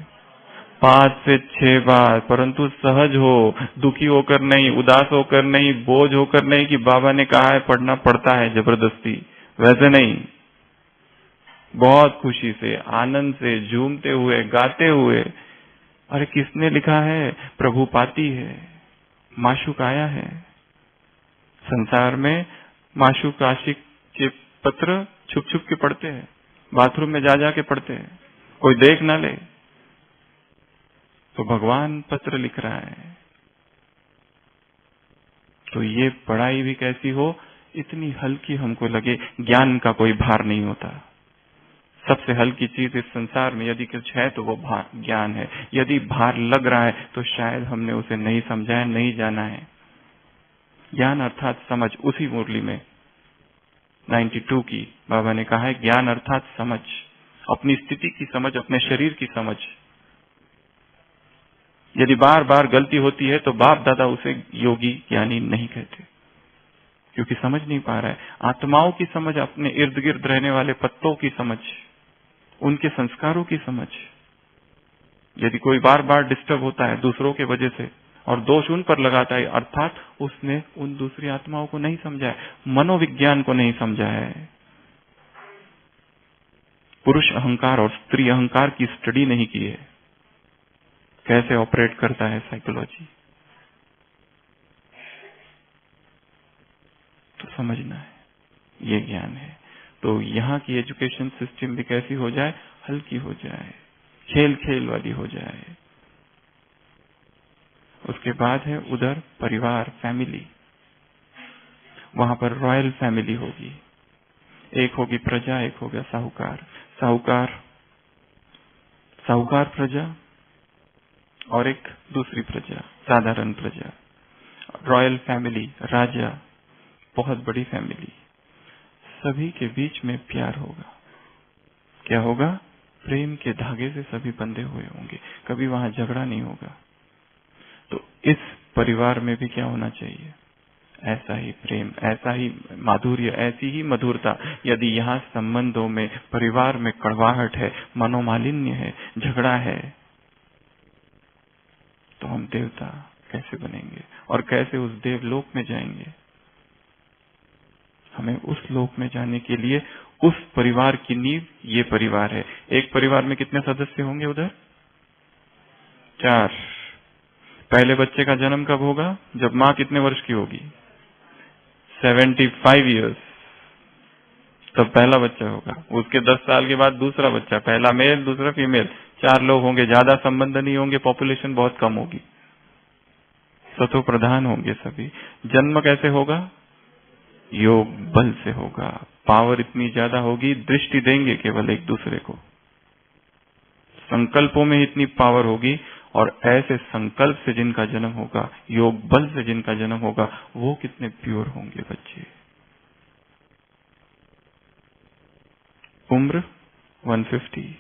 5 से 6 बार, परंतु सहज हो, दुखी होकर नहीं, उदास होकर नहीं, बोझ होकर नहीं कि बाबा ने कहा है पढ़ना पड़ता है जबरदस्ती, वैसे नहीं। बहुत खुशी से, आनंद से, झूमते हुए, गाते हुए। अरे किसने लिखा है? प्रभु पाती है, माशूक आया है। संसार में माशूक आशिक के पत्र छुप छुप के पढ़ते हैं, बाथरूम में जा के पढ़ते हैं, कोई देख ना ले। तो भगवान पत्र लिख रहा है। तो ये पढ़ाई भी कैसी हो, इतनी हल्की हमको लगे, ज्ञान का कोई भार नहीं होता। सबसे हल्की चीज इस संसार में यदि कुछ है तो वो ज्ञान है। यदि भार लग रहा है तो शायद हमने उसे नहीं समझा है, नहीं जाना है। ज्ञान अर्थात समझ। उसी मुरली में 92 की बाबा ने कहा है ज्ञान अर्थात समझ, अपनी स्थिति की समझ, अपने शरीर की समझ। यदि बार बार गलती होती है तो बाप दादा उसे योगी ज्ञानी नहीं कहते, क्योंकि समझ नहीं पा रहा है। आत्माओं की समझ, अपने इर्द गिर्द रहने वाले पत्तों की समझ, उनके संस्कारों की समझ। यदि कोई बार बार डिस्टर्ब होता है दूसरों के वजह से और दोष उन पर लगाता है, अर्थात उसने उन दूसरी आत्माओं को नहीं समझा है, मनोविज्ञान को नहीं समझा है, पुरुष अहंकार और स्त्री अहंकार की स्टडी नहीं की है, कैसे ऑपरेट करता है साइकोलॉजी। तो समझना है, ये ज्ञान है। तो यहाँ की एजुकेशन सिस्टम भी कैसी हो जाए? हल्की हो जाए, खेल खेल वाली हो जाए। उसके बाद है उधर परिवार, फैमिली। वहां पर रॉयल फैमिली होगी। एक होगी प्रजा, एक होगा साहूकार। साहूकार साहूकार प्रजा और एक दूसरी प्रजा, साधारण प्रजा। रॉयल फैमिली, राजा, बहुत बड़ी फैमिली। सभी के बीच में प्यार होगा, क्या होगा? प्रेम के धागे से सभी बंधे हुए होंगे, कभी वहां झगड़ा नहीं होगा। तो इस परिवार में भी क्या होना चाहिए? ऐसा ही प्रेम, ऐसा ही माधुर्य, ऐसी ही मधुरता। यदि यहाँ संबंधों में, परिवार में कड़वाहट है, मनोमालिन्य है, झगड़ा है, तो हम देवता कैसे बनेंगे और कैसे उस देवलोक में जाएंगे? हमें उस लोक में जाने के लिए उस परिवार की नींव ये परिवार है। एक परिवार में कितने सदस्य होंगे उधर? 4। पहले बच्चे का जन्म कब होगा? जब माँ कितने वर्ष की होगी? 75 इयर्स, तब पहला बच्चा होगा। उसके 10 साल के बाद दूसरा बच्चा, पहला मेल दूसरा फीमेल, 4 लोग होंगे। ज्यादा संबंध नहीं होंगे, पॉपुलेशन बहुत कम होगी, सतो प्रधान होंगे सभी। जन्म कैसे होगा? योग बल से होगा। पावर इतनी ज्यादा होगी, दृष्टि देंगे केवल एक दूसरे को। संकल्पों में इतनी पावर होगी, और ऐसे संकल्प से जिनका जन्म होगा, योग बल से जिनका जन्म होगा, वो कितने प्योर होंगे बच्चे। उम्र 150।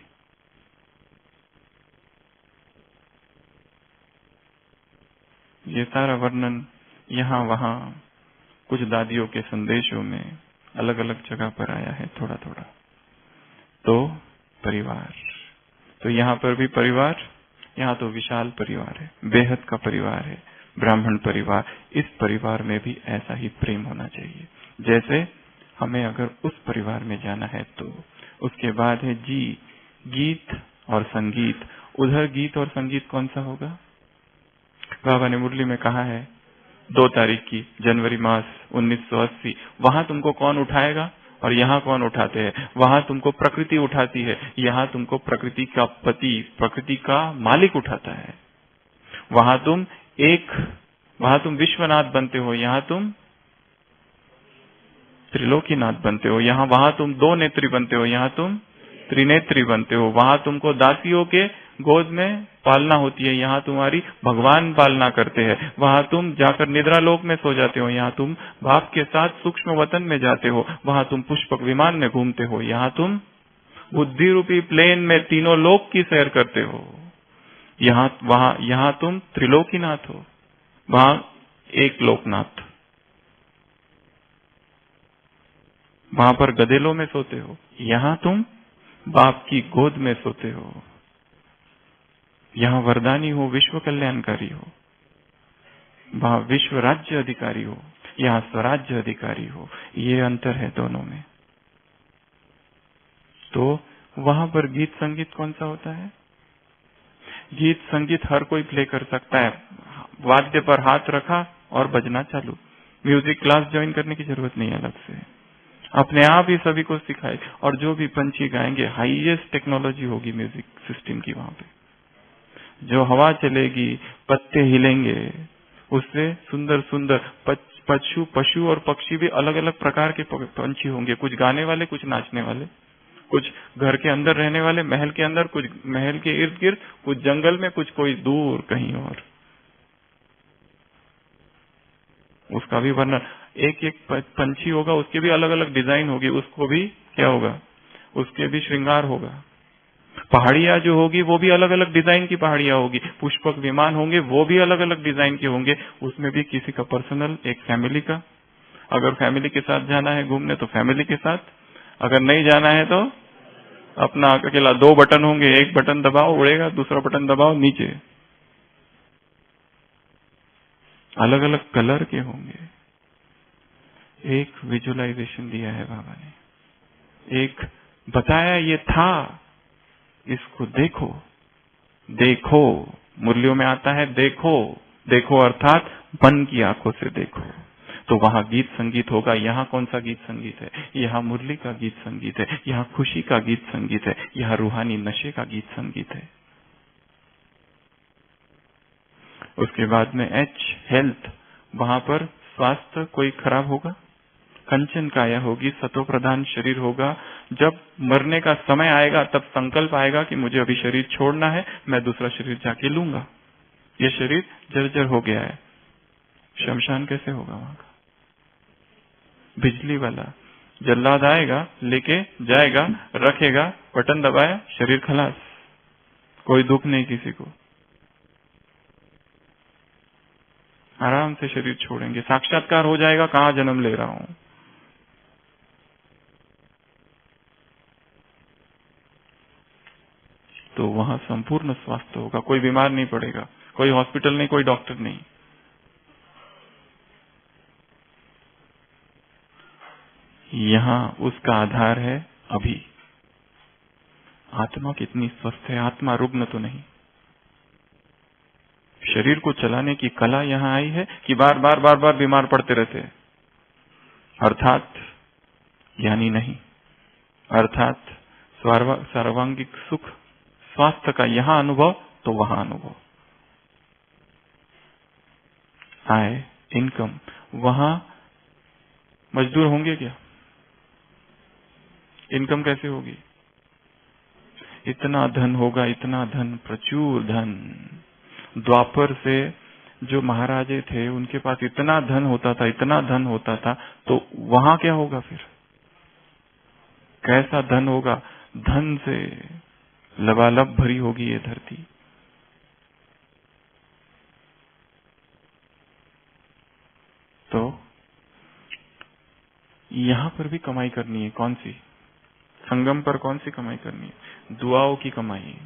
ये सारा वर्णन यहाँ वहाँ कुछ दादियों के संदेशों में अलग अलग जगह पर आया है, थोड़ा थोड़ा। तो परिवार, तो यहाँ पर भी परिवार, यहाँ तो विशाल परिवार है, बेहद का परिवार है, ब्राह्मण परिवार। इस परिवार में भी ऐसा ही प्रेम होना चाहिए। जैसे हमें अगर उस परिवार में जाना है तो उसके बाद है गीत और संगीत। उधर गीत और संगीत कौन सा होगा? बाबा ने मुरली में कहा है 2 तारीख की, जनवरी मास 1980। वहां तुमको कौन उठाएगा और यहाँ कौन उठाते हैं? वहां तुमको प्रकृति उठाती है, यहाँ तुमको प्रकृति का पति, प्रकृति का मालिक उठाता है। वहां तुम विश्वनाथ बनते हो, यहाँ तुम त्रिलोकीनाथ बनते हो। वहां तुम 2 नेत्री बनते हो, यहाँ तुम त्रिनेत्री बनते हो। वहां तुमको दासियों के गोद में पालना होती है, यहाँ तुम्हारी भगवान पालना करते हैं। वहां तुम जाकर निद्रा लोक में सो जाते हो, यहाँ तुम बाप के साथ सूक्ष्म वतन में जाते हो। वहां तुम पुष्पक विमान में घूमते हो, यहाँ तुम बुद्धि रूपी प्लेन में तीनों लोक की सैर करते हो। यहाँ तुम त्रिलोकीनाथ हो, वहां एक लोकनाथ। वहां पर गदेलों में सोते हो, यहाँ तुम बाप की गोद में सोते हो। यहाँ वरदानी हो, विश्व कल्याणकारी हो। वहां विश्व राज्य अधिकारी हो, यहाँ स्वराज्य अधिकारी हो। ये अंतर है दोनों में। तो वहां पर गीत संगीत कौन सा होता है? गीत संगीत हर कोई प्ले कर सकता है। वाद्य पर हाथ रखा और बजना चालू। म्यूजिक क्लास ज्वाइन करने की जरूरत नहीं है अलग से, अपने आप ही सभी को सिखाए। और जो भी पंछी गाएंगे, हाईएस्ट टेक्नोलॉजी होगी म्यूजिक सिस्टम की वहां पे। जो हवा चलेगी, पत्ते हिलेंगे, उससे सुंदर सुंदर पशु और पक्षी भी अलग अलग प्रकार के पंछी होंगे। कुछ गाने वाले, कुछ नाचने वाले, कुछ घर के अंदर रहने वाले, महल के अंदर, कुछ महल के इर्द गिर्द, कुछ जंगल में, कुछ कोई दूर कहीं और। उसका भी वर्णन, एक एक पंछी होगा, उसके भी अलग अलग डिजाइन होगी, उसको भी क्या होगा? उसके भी श्रृंगार होगा। पहाड़ियां जो होगी वो भी अलग अलग डिजाइन की पहाड़ियां होगी। पुष्पक विमान होंगे, वो भी अलग अलग डिजाइन के होंगे। उसमें भी किसी का पर्सनल, एक फैमिली का। अगर फैमिली के साथ जाना है घूमने तो फैमिली के साथ, अगर नहीं जाना है तो अपना अकेला। 2 बटन होंगे, एक बटन दबाओ उड़ेगा, दूसरा बटन दबाओ नीचे। अलग अलग कलर के होंगे। एक विजुअलाइजेशन दिया है बाबा ने, एक बताया ये था, इसको देखो। देखो मुरलियों में आता है, देखो। देखो अर्थात मन की आंखों से देखो। तो वहां गीत संगीत होगा। यहाँ कौन सा गीत संगीत है? यहाँ मुरली का गीत संगीत है, यहाँ खुशी का गीत संगीत है, यहाँ रूहानी नशे का गीत संगीत है। उसके बाद में हेल्थ, वहां पर स्वास्थ्य कोई खराब होगा, कंचन काया होगी, सतो प्रधान शरीर होगा। जब मरने का समय आएगा तब संकल्प आएगा कि मुझे अभी शरीर छोड़ना है, मैं दूसरा शरीर जाके लूंगा। ये शरीर जर्जर हो गया है। शमशान कैसे होगा वहां का? बिजली वाला जल्लाद आएगा, लेके जाएगा, रखेगा, बटन दबाया, शरीर खलास, कोई दुख नहीं किसी को, आराम से शरीर छोड़ेंगे, साक्षात्कार हो जाएगा कहाँ जन्म ले रहा हूं। तो वहां संपूर्ण स्वास्थ्य होगा, कोई बीमार नहीं पड़ेगा, कोई हॉस्पिटल नहीं, कोई डॉक्टर नहीं। यहाँ उसका आधार है अभी। आत्मा कितनी स्वस्थ है, आत्मा रुग्ण तो नहीं। शरीर को चलाने की कला यहाँ आई है कि बार बार बार बार बीमार पड़ते रहते हैं, अर्थात यानी नहीं, अर्थात सर्वांगिक सुख स्वास्थ्य का यहाँ अनुभव तो वहां अनुभव। आय, इनकम, वहां मजदूर होंगे क्या? इनकम कैसे होगी? इतना धन होगा, इतना धन, प्रचुर धन। द्वापर से जो महाराजे थे उनके पास इतना धन होता था, इतना धन होता था, तो वहां क्या होगा फिर? कैसा धन होगा? धन से लबालब भरी होगी ये धरती। तो यहां पर भी कमाई करनी है। कौन सी? संगम पर कौन सी कमाई करनी है? दुआओं की कमाई।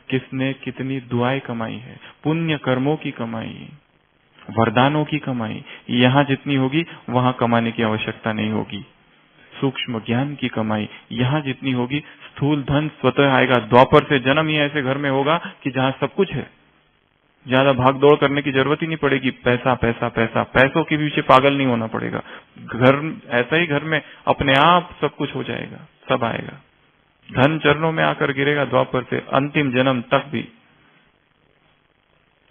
किसने कितनी दुआएं कमाई है, पुण्य कर्मों की कमाई, वरदानों की कमाई, यहाँ जितनी होगी वहां कमाने की आवश्यकता नहीं होगी। सूक्ष्म ज्ञान की कमाई यहाँ जितनी होगी, स्थूल धन स्वतः आएगा। द्वापर से जन्म ही ऐसे घर में होगा कि जहाँ सब कुछ है, ज्यादा भाग दौड़ करने की जरूरत ही नहीं पड़ेगी। पैसा पैसा पैसा, पैसों के पीछे पागल नहीं होना पड़ेगा। घर ऐसा ही घर में अपने आप सब कुछ हो जाएगा, सब आएगा। धन चरणों में आकर गिरेगा द्वापर से, अंतिम जन्म तक भी।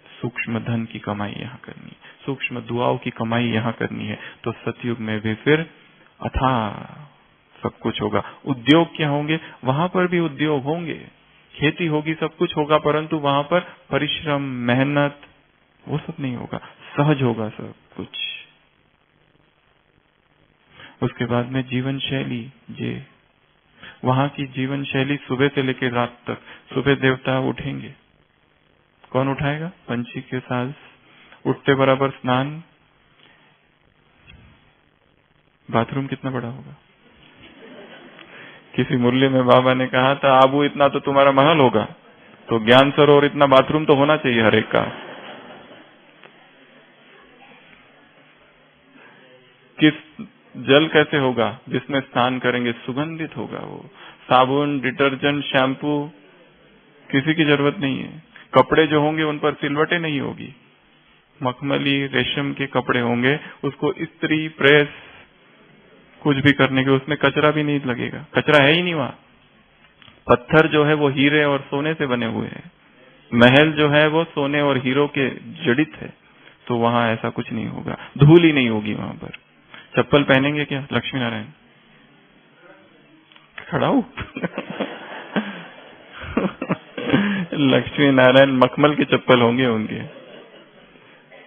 सूक्ष्म धन की कमाई यहाँ करनी है, सूक्ष्म दुआओं की कमाई यहाँ करनी है। तो सतयुग में भी फिर अथाह सब कुछ होगा। उद्योग क्या होंगे? वहां पर भी उद्योग होंगे, खेती होगी, सब कुछ होगा, परंतु वहां पर परिश्रम, मेहनत, वो सब नहीं होगा, सहज होगा सब कुछ। उसके बाद में जीवन शैली, जे वहां की जीवन शैली सुबह से लेकर रात तक। सुबह देवता उठेंगे, कौन उठाएगा? पंछी के साथ उठते बराबर स्नान। बाथरूम कितना बड़ा होगा? किसी मुरली में बाबा ने कहा था, आबू इतना तो तुम्हारा महल होगा, तो ज्ञान सरोवर इतना बाथरूम तो होना चाहिए हर एक का। किस जल कैसे होगा? जिसमें स्नान करेंगे सुगंधित होगा वो। साबुन, डिटर्जेंट, शैम्पू किसी की जरूरत नहीं है। कपड़े जो होंगे उन पर सिलवटें नहीं होगी, मखमली रेशम के कपड़े होंगे, उसको इस्त्री, प्रेस, कुछ भी करने के, उसमें कचरा भी नहीं लगेगा, कचरा है ही नहीं वहां। पत्थर जो है वो हीरे और सोने से बने हुए हैं, महल जो है वो सोने और हीरो के जड़ित है, तो वहां ऐसा कुछ नहीं होगा, धूल ही नहीं होगी वहां पर। चप्पल पहनेंगे क्या लक्ष्मी नारायण? खड़ा हूं लक्ष्मी नारायण मखमल के चप्पल होंगे उनके,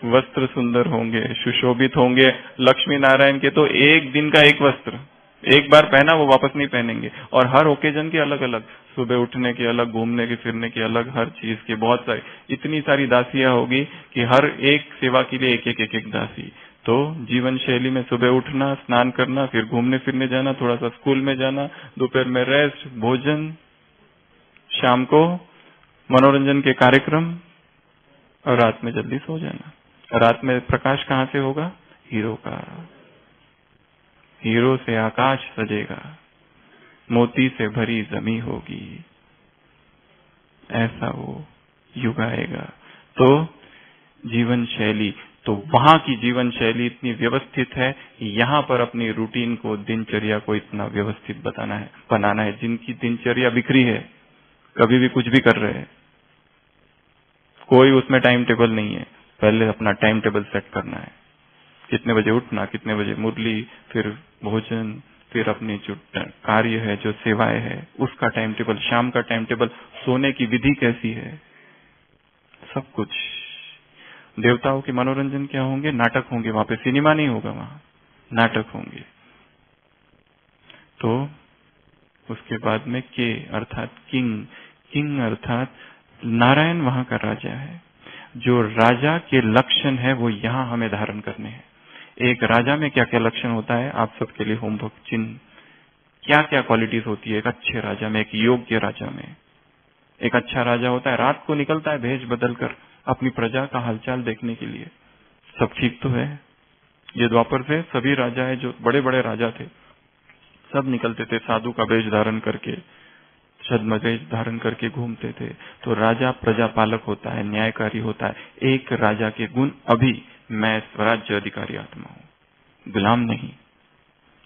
वस्त्र सुंदर होंगे, सुशोभित होंगे। लक्ष्मी नारायण के तो एक दिन का एक वस्त्र, एक बार पहना वो वापस नहीं पहनेंगे, और हर ओकेजन के अलग अलग, सुबह उठने के अलग, घूमने के फिरने के अलग, हर चीज के बहुत सारी, इतनी सारी दासियां होगी कि हर एक सेवा के लिए एक एक दासी। तो जीवन शैली में सुबह उठना, स्नान करना, फिर घूमने फिरने जाना, थोड़ा सा स्कूल में जाना, दोपहर में रेस्ट, भोजन, शाम को मनोरंजन के कार्यक्रम, और रात में जल्दी सो जाना। रात में प्रकाश कहाँ से होगा? हीरो का। हीरो से आकाश सजेगा, मोती से भरी जमी होगी, ऐसा वो युग आएगा। तो जीवन शैली, तो वहां की जीवन शैली इतनी व्यवस्थित है, यहाँ पर अपनी रूटीन को, दिनचर्या को इतना व्यवस्थित बनाना है। जिनकी दिनचर्या बिखरी है, कभी भी कुछ भी कर रहे हैं, कोई उसमें टाइम टेबल नहीं है। पहले अपना टाइम टेबल सेट करना है, कितने बजे उठना, कितने बजे मुरली, फिर भोजन, फिर अपनी जो कार्य है, जो सेवाएं है, उसका टाइम टेबल, शाम का टाइम टेबल, सोने की विधि कैसी है, सब कुछ। देवताओं के मनोरंजन क्या होंगे? नाटक होंगे वहां पे, सिनेमा नहीं होगा वहां, नाटक होंगे। तो उसके बाद में के अर्थात किंग, किंग अर्थात नारायण वहां का राजा है। जो राजा के लक्षण है वो यहाँ हमें धारण करने हैं। एक राजा में क्या क्या लक्षण होता है, आप सबके लिए होमवर्क चिन्ह, क्या क्या क्वालिटीज होती है एक अच्छे राजा में, एक योग्य राजा में। एक अच्छा राजा होता है रात को निकलता है भेष बदल कर अपनी प्रजा का हालचाल देखने के लिए। सब ठीक तो है। ये द्वापर से सभी राजा जो बड़े बड़े राजा थे सब निकलते थे साधु का वेश धारण करके, छद्मवेश धारण करके घूमते थे। तो राजा प्रजा पालक होता है, न्यायकारी होता है। एक राजा के गुण, अभी मैं स्वराज्य अधिकारी आत्मा हूं, गुलाम नहीं,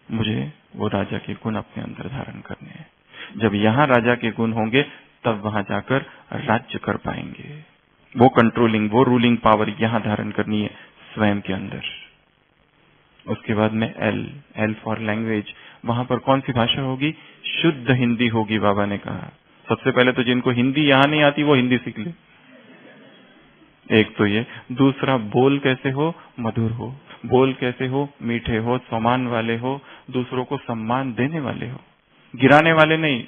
मुझे वो राजा के गुण अपने अंदर धारण करने हैं। जब यहाँ राजा के गुण होंगे तब वहां जाकर राज्य कर पाएंगे। वो कंट्रोलिंग, वो रूलिंग पावर यहाँ धारण करनी है स्वयं के अंदर। उसके बाद में एल फॉर लैंग्वेज, वहां पर कौन सी भाषा होगी? शुद्ध हिंदी होगी। बाबा ने कहा सबसे पहले तो जिनको हिंदी यहाँ नहीं आती वो हिंदी सीख ले। एक तो ये, दूसरा बोल कैसे हो? मधुर हो। बोल कैसे हो? मीठे हो, सम्मान वाले हो, दूसरों को सम्मान देने वाले हो, गिराने वाले नहीं,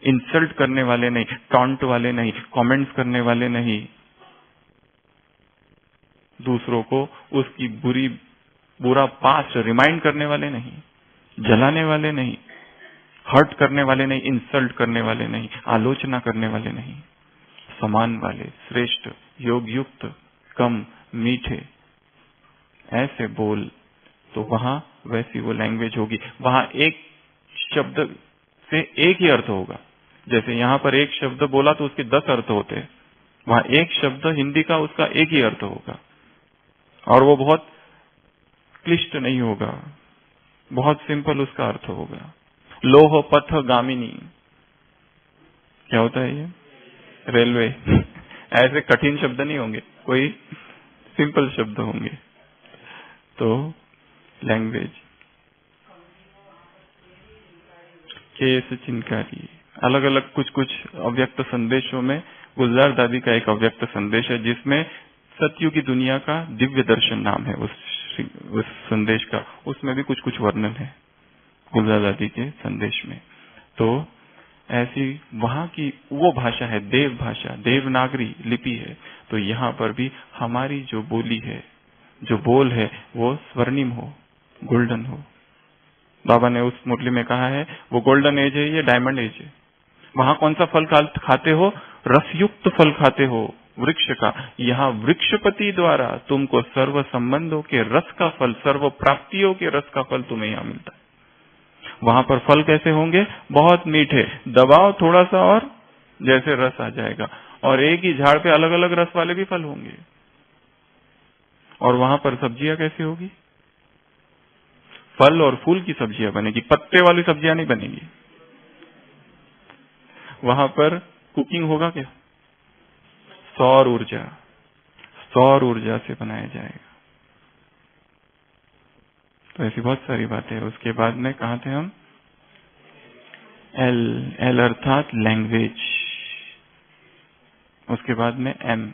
इंसल्ट करने वाले नहीं, टॉन्ट वाले नहीं, कमेंट्स करने वाले नहीं, दूसरों को उसकी बुरा पास्ट रिमाइंड करने वाले नहीं, जलाने वाले नहीं, हर्ट करने वाले नहीं, इंसल्ट करने वाले नहीं, आलोचना करने वाले नहीं, समान वाले, श्रेष्ठ, योग युक्त, कम, मीठे, ऐसे बोल। तो वहां वैसी वो लैंग्वेज होगी। वहां एक शब्द से एक ही अर्थ होगा। जैसे यहाँ पर एक शब्द बोला तो उसके 10 अर्थ होते हैं, वहां एक शब्द हिंदी का उसका एक ही अर्थ होगा। और वो बहुत क्लिष्ट नहीं होगा, बहुत सिंपल उसका अर्थ होगा। लोह पथ गामिनी, क्या होता है ये? रेलवे। ऐसे कठिन शब्द नहीं होंगे, कोई सिंपल शब्द होंगे। तो लैंग्वेज, केस चिनकारी, अलग अलग कुछ कुछ अव्यक्त संदेशों में गुलजार दादी का एक अव्यक्त संदेश है जिसमें सत्युग की दुनिया का दिव्य दर्शन नाम है उस संदेश का। उसमें भी कुछ कुछ वर्णन है गुलजार दादी के संदेश में। तो ऐसी वहां की वो भाषा है देव भाषा, देवनागरी लिपि है। तो यहाँ पर भी हमारी जो बोली है, जो बोल है, वो स्वर्णिम हो, गोल्डन हो। बाबा ने उस मुरली में कहा है वो गोल्डन एज है, ये डायमंड एज है। वहां कौन सा फल खाते हो? रसयुक्त फल खाते हो, वृक्ष का। यहाँ वृक्षपति द्वारा तुमको सर्व संबंधों के रस का फल, सर्व प्राप्तियों के रस का फल तुम्हें यहाँ मिलता है। वहां पर फल कैसे होंगे? बहुत मीठे, दबाओ थोड़ा सा और जैसे रस आ जाएगा। और एक ही झाड़ पे अलग अलग रस वाले भी फल होंगे। और वहां पर सब्जियां कैसी होगी? फल और फूल की सब्जियां बनेगी, पत्ते वाली सब्जियां नहीं बनेगी। वहां पर कुकिंग होगा क्या? सौर ऊर्जा से बनाया जाएगा। तो ऐसी बहुत सारी बातें हैं। उसके बाद में कहाँ थे हम? एल अर्थात लैंग्वेज। उसके बाद में एम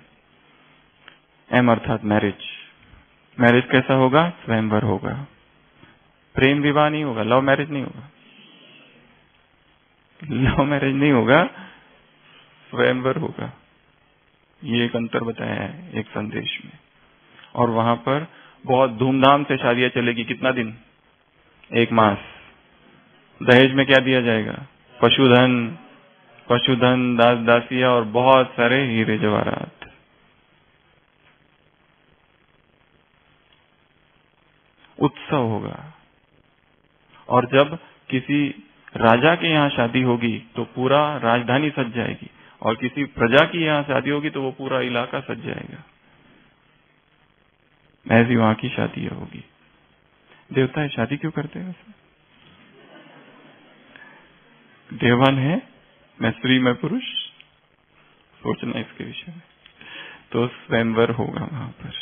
अर्थात मैरिज। मैरिज कैसा होगा? स्वयंवर होगा। प्रेम विवाह नहीं होगा, लव मैरिज नहीं होगा, लव मैरिज नहीं होगा, स्वयंवर होगा। ये एक अंतर बताया है एक संदेश में। और वहां पर बहुत धूमधाम से शादियां चलेगी। कितना दिन? 1 मास। दहेज में क्या दिया जाएगा? पशुधन, दास दासिया और बहुत सारे हीरे जवाहरात। उत्सव होगा। और जब किसी राजा के यहाँ शादी होगी तो पूरा राजधानी सज जाएगी, और किसी प्रजा की यहाँ शादी होगी तो वो पूरा इलाका सज जाएगा। ऐसी वहां की शादी होगी। देवता शादी क्यों करते हैं वैसे? देवान है, मैं स्त्री में पुरुष, सोचना इसके विषय में। तो स्वयंवर होगा वहां पर।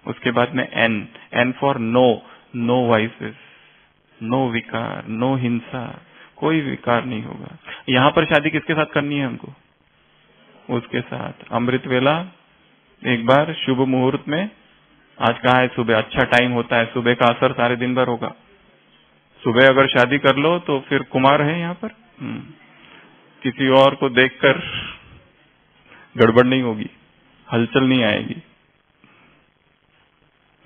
उसके बाद में N for no vices, no विकार, नो हिंसा, कोई विकार नहीं होगा। यहाँ पर शादी किसके साथ करनी है हमको? उसके साथ। अमृत वेला एक बार शुभ मुहूर्त में, आज कहाँ है? सुबह अच्छा टाइम होता है, सुबह का असर सारे दिन भर होगा। सुबह अगर शादी कर लो तो फिर कुमार है यहाँ पर। किसी और को देखकर गड़बड़ नहीं होगी, हलचल नहीं आएगी,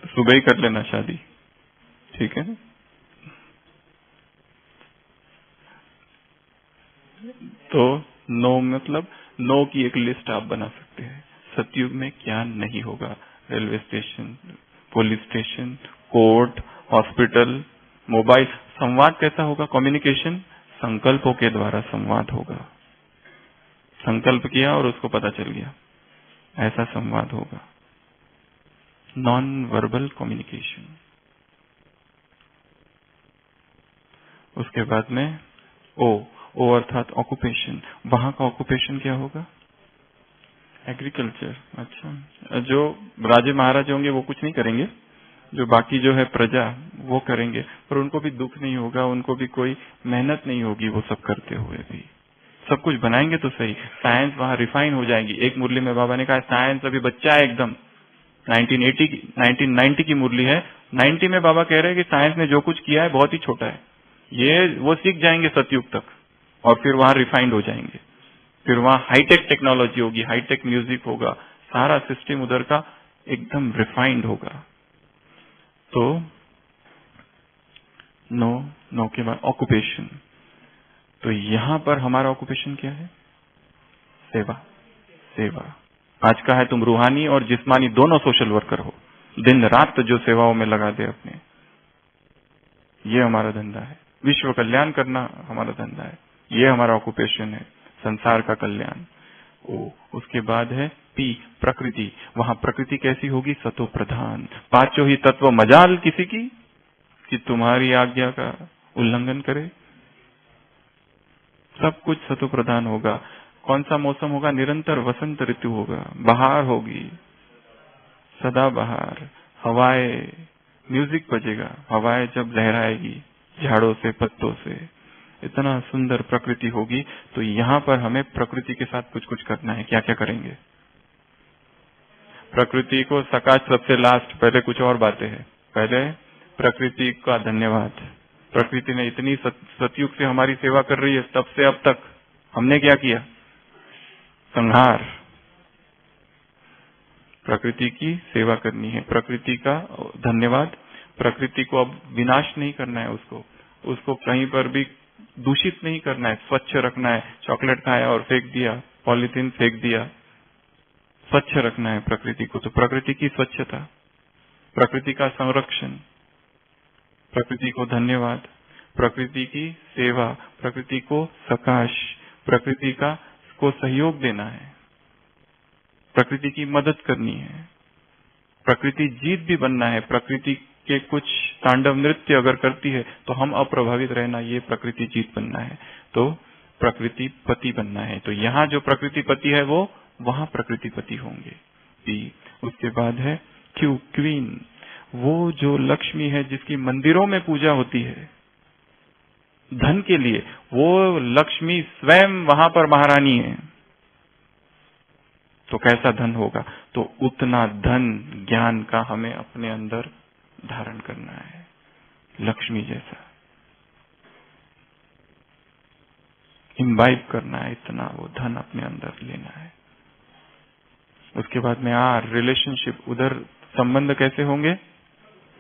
सुबह ही कर लेना शादी, ठीक है ना। तो नो मतलब नो की एक लिस्ट आप बना सकते हैं। सतयुग में क्या नहीं होगा? Railway station, police station, court, hospital, mobile. संवाद कैसा होगा? कम्युनिकेशन संकल्पों के द्वारा संवाद होगा। संकल्प किया और उसको पता चल गया, ऐसा संवाद होगा। Non verbal communication. उसके बाद में ओ अर्थात ऑक्यूपेशन। वहां का ऑक्यूपेशन क्या होगा? एग्रीकल्चर। अच्छा, जो राजे महाराजे होंगे वो कुछ नहीं करेंगे, जो बाकी जो है प्रजा वो करेंगे, पर उनको भी दुख नहीं होगा, उनको भी कोई मेहनत नहीं होगी वो सब करते हुए भी। सब कुछ बनाएंगे तो सही। साइंस वहां रिफाइन हो जाएगी। एक मुरली में बाबा ने कहा साइंस अभी बच्चा है एकदम। 1990 की मुरली है। 90 में बाबा कह रहे हैं कि साइंस ने जो कुछ किया है बहुत ही छोटा है, ये वो सीख जाएंगे सतयुग तक और फिर वहां रिफाइंड हो जाएंगे। फिर वहां हाईटेक टेक्नोलॉजी होगी, हाईटेक म्यूजिक होगा, सारा सिस्टम उधर का एकदम रिफाइंड होगा। तो नो के बाद ऑक्यूपेशन। तो यहां पर हमारा ऑक्यूपेशन क्या है? सेवा। सेवा आज का है, तुम रूहानी और जिस्मानी दोनों सोशल वर्कर हो। दिन रात जो सेवाओं में लगा दे अपने, ये हमारा धंधा है। विश्व कल्याण करना हमारा धंधा है, ये हमारा ऑक्यूपेशन है, संसार का कल्याण। उसके बाद है पी, प्रकृति। वहां प्रकृति कैसी होगी? सतो प्रधान। पांचों ही तत्व मजाल किसी की कि तुम्हारी आज्ञा का उल्लंघन करे। सब कुछ सतो प्रधान होगा। कौन सा मौसम होगा? निरंतर वसंत ऋतु होगा, बहार होगी, सदा बहार। हवाएं, म्यूजिक बजेगा, हवाएं जब लहराएगी झाड़ों से, पत्तों से, इतना सुंदर प्रकृति होगी। तो यहाँ पर हमें प्रकृति के साथ कुछ कुछ करना है। क्या क्या करेंगे? प्रकृति को सकाश सबसे लास्ट, पहले कुछ और बातें हैं। पहले प्रकृति का धन्यवाद। प्रकृति ने इतनी सतयुग से हमारी सेवा कर रही है, तब से अब तक हमने क्या किया? संहार। प्रकृति की सेवा करनी है, प्रकृति का धन्यवाद। प्रकृति को अब विनाश नहीं करना है, उसको कहीं पर भी दूषित नहीं करना है, स्वच्छ रखना है। चॉकलेट खाया और फेंक दिया, पॉलीथीन फेंक दिया, स्वच्छ रखना है प्रकृति को। तो प्रकृति की स्वच्छता, प्रकृति का संरक्षण, प्रकृति को धन्यवाद, प्रकृति की सेवा, प्रकृति को सकाश, प्रकृति को सहयोग देना है, प्रकृति की मदद करनी है, प्रकृति जीत भी बनना है। प्रकृति के कुछ तांडव नृत्य अगर करती है तो हम अप्रभावित रहना, ये प्रकृति जीत बनना है। तो प्रकृति पति बनना है। तो यहाँ जो प्रकृति पति है वो वहां प्रकृति पति होंगे। उसके बाद है क्यू, क्वीन। वो जो लक्ष्मी है जिसकी मंदिरों में पूजा होती है धन के लिए, वो लक्ष्मी स्वयं वहां पर महारानी है। तो कैसा धन होगा? तो उतना धन ज्ञान का हमें अपने अंदर धारण करना है, लक्ष्मी जैसा इम्बाइब करना है, इतना वो धन अपने अंदर लेना है। उसके बाद में रिलेशनशिप। उधर संबंध कैसे होंगे?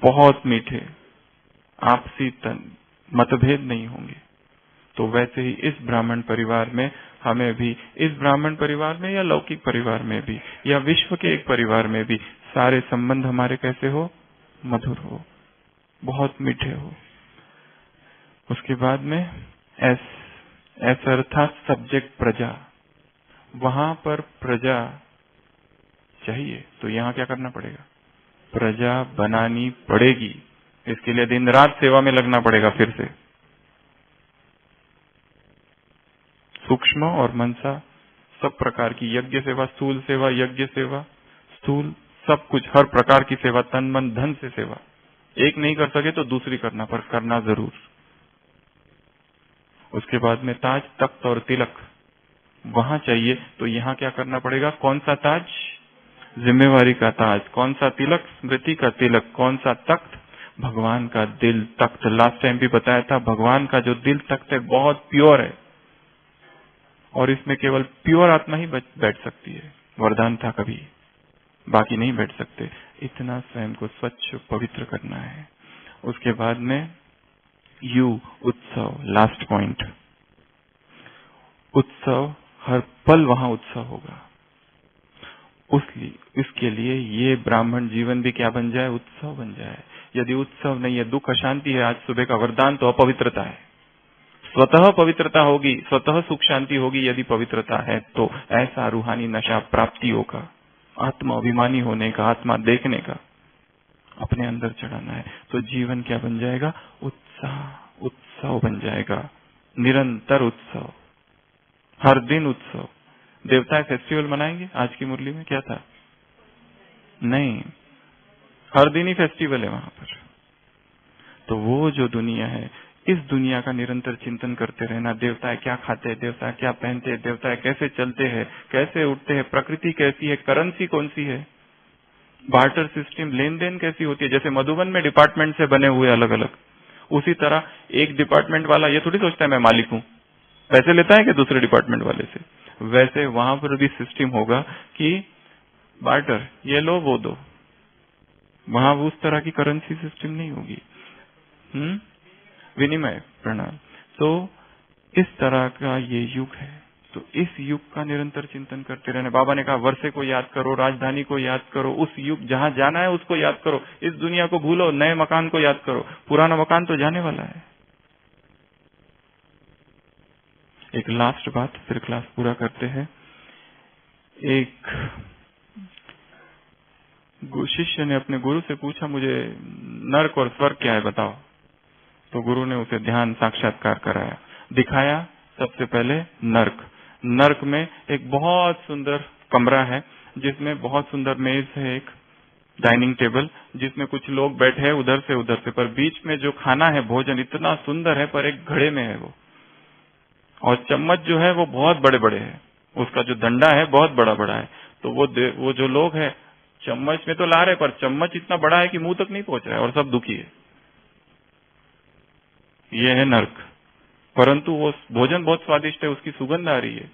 बहुत मीठे, आपसी मतभेद नहीं होंगे। तो वैसे ही इस ब्राह्मण परिवार में हमें भी, इस ब्राह्मण परिवार में या लौकिक परिवार में भी या विश्व के एक परिवार में भी, सारे संबंध हमारे कैसे हो? मधुर हो, बहुत मीठे हो। उसके बाद में एस अर्थात सब्जेक्ट, प्रजा। वहां पर प्रजा चाहिए तो यहाँ क्या करना पड़ेगा? प्रजा बनानी पड़ेगी। इसके लिए दिन रात सेवा में लगना पड़ेगा। फिर से सूक्ष्म और मनसा सब प्रकार की यज्ञ सेवा, स्थूल सेवा, यज्ञ सेवा, स्थूल, सब कुछ, हर प्रकार की सेवा, तन मन धन से सेवा। एक नहीं कर सके तो दूसरी करना, पर करना जरूर। उसके बाद में ताज, तख्त और तिलक वहां चाहिए। तो यहाँ क्या करना पड़ेगा? कौन सा ताज? जिम्मेवारी का ताज। कौन सा तिलक? स्मृति का तिलक। कौन सा तख्त? भगवान का दिल तख्त, लास्ट टाइम भी बताया था, भगवान का जो दिल तख्त है बहुत प्योर है और इसमें केवल प्योर आत्मा ही बैठ सकती है। वरदान था कभी, बाकी नहीं बैठ सकते। इतना स्वयं को स्वच्छ पवित्र करना है। उसके बाद में उत्सव, लास्ट पॉइंट। उत्सव, हर पल वहां उत्सव होगा। इसके लिए ये ब्राह्मण जीवन भी क्या बन जाए, उत्सव बन जाए। यदि उत्सव नहीं है, दुख अशांति है, आज सुबह का वरदान तो अपवित्रता है। स्वतः पवित्रता होगी, स्वतः सुख शांति होगी यदि पवित्रता है तो। ऐसा रूहानी नशा प्राप्तियों का, आत्मा अभिमानी होने का, आत्मा देखने का अपने अंदर चढ़ाना है तो जीवन क्या बन जाएगा, उत्साह, उत्सव बन जाएगा। निरंतर उत्सव, हर दिन उत्सव। देवता फेस्टिवल मनाएंगे, आज की मुरली में क्या था? नहीं, हर दिन ही फेस्टिवल है वहां पर। तो वो जो दुनिया है, इस दुनिया का निरंतर चिंतन करते रहना। देवता क्या खाते हैं, देवता क्या पहनते हैं, देवता कैसे चलते हैं, कैसे उठते हैं, प्रकृति कैसी है, करेंसी कौन सी है, बार्टर सिस्टम, लेन देन कैसी होती है। जैसे मधुबन में डिपार्टमेंट से बने हुए अलग अलग, उसी तरह एक डिपार्टमेंट वाला ये थोड़ी सोचता है मैं मालिक हूं, पैसे लेता है कि दूसरे डिपार्टमेंट वाले से। वैसे वहां पर भी सिस्टम होगा कि बार्टर, ये लो वो दो। वहां उस तरह की करेंसी सिस्टम नहीं होगी। विनिमय प्रणाम। तो इस तरह का ये युग है। तो इस युग का निरंतर चिंतन करते रहना। बाबा ने कहा वर्षे को याद करो, राजधानी को याद करो, उस युग जहां जाना है उसको याद करो। इस दुनिया को भूलो, नए मकान को याद करो, पुराना मकान तो जाने वाला है। एक लास्ट बात, फिर क्लास पूरा करते हैं। एक शिष्य ने अपने गुरु से पूछा, मुझे नर्क और स्वर्ग क्या है बताओ। तो गुरु ने उसे ध्यान साक्षात्कार कराया, दिखाया। सबसे पहले नर्क। नर्क में एक बहुत सुंदर कमरा है जिसमें बहुत सुंदर मेज है, एक डाइनिंग टेबल जिसमें कुछ लोग बैठे हैं उधर से, पर बीच में जो खाना है, भोजन इतना सुंदर है, पर एक घड़े में है वो। और चम्मच जो है वो बहुत बड़े बड़े है, उसका जो डंडा है बहुत बड़ा बड़ा है। तो वो जो लोग हैं चम्मच में तो ला रहे, पर चम्मच इतना बड़ा है कि मुंह तक नहीं पहुंच रहा है और सब दुखी है। ये है नर्क। परंतु वो भोजन बहुत स्वादिष्ट है, उसकी सुगंध आ रही है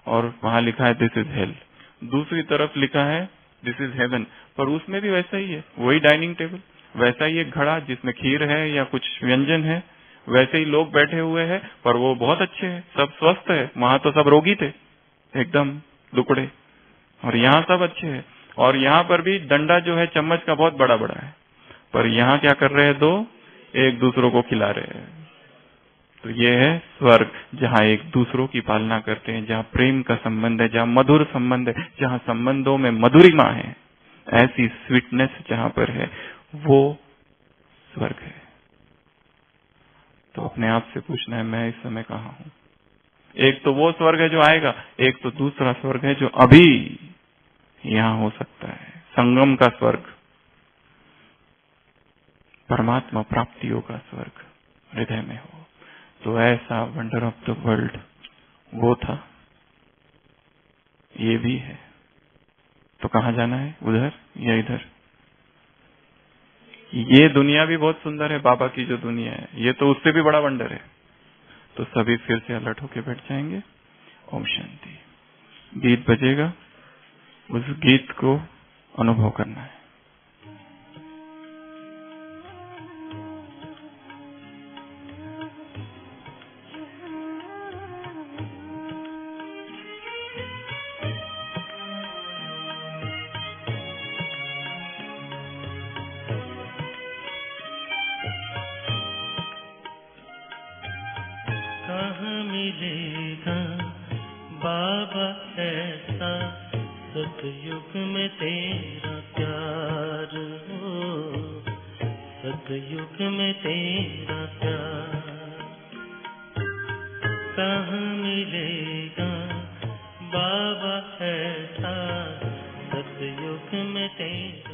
और वहां लिखा है दिस इज हेल। दूसरी तरफ लिखा है दिस इज हेवन, पर उसमें भी वैसा ही है, वही डाइनिंग टेबल, वैसा ही एक घड़ा जिसमें खीर है या कुछ व्यंजन है, वैसे ही लोग बैठे हुए हैं, पर वो बहुत अच्छे हैं, सब स्वस्थ है। वहां तो सब रोगी थे, एकदम दुकड़े, और यहाँ सब अच्छे हैं। और यहाँ पर भी डंडा जो है चम्मच का बहुत बड़ा बड़ा है, पर यहाँ क्या कर रहे हैं, दो एक दूसरों को खिला रहे हैं। तो ये है स्वर्ग, जहाँ एक दूसरों की पालना करते हैं, जहाँ प्रेम का संबंध है, जहाँ मधुर संबंध है, जहाँ संबंधों में मधुरिमा है, ऐसी स्वीटनेस जहाँ पर है, वो स्वर्ग है। तो अपने आप से पूछना है, मैं इस समय कहाँ हूँ। एक तो वो स्वर्ग है जो आएगा, एक तो दूसरा स्वर्ग है जो अभी यहाँ हो सकता है, संगम का स्वर्ग, परमात्मा प्राप्तियों का स्वर्ग हृदय में हो। तो ऐसा वंडर ऑफ द वर्ल्ड वो था, ये भी है। तो कहाँ जाना है, उधर या इधर? ये दुनिया भी बहुत सुंदर है, बाबा की जो दुनिया है, ये तो उससे भी बड़ा वंडर है। तो सभी फिर से अलर्ट होके बैठ जाएंगे। ओम शांति। गीत बजेगा, उस गीत को अनुभव करना है। कहाँ मिलेगा बाबा ऐसा, सतयुग में तेरा प्यार हो, सतयुग में तेरा प्यार। कहाँ मिलेगा बाबा ऐसा, सतयुग में तेरा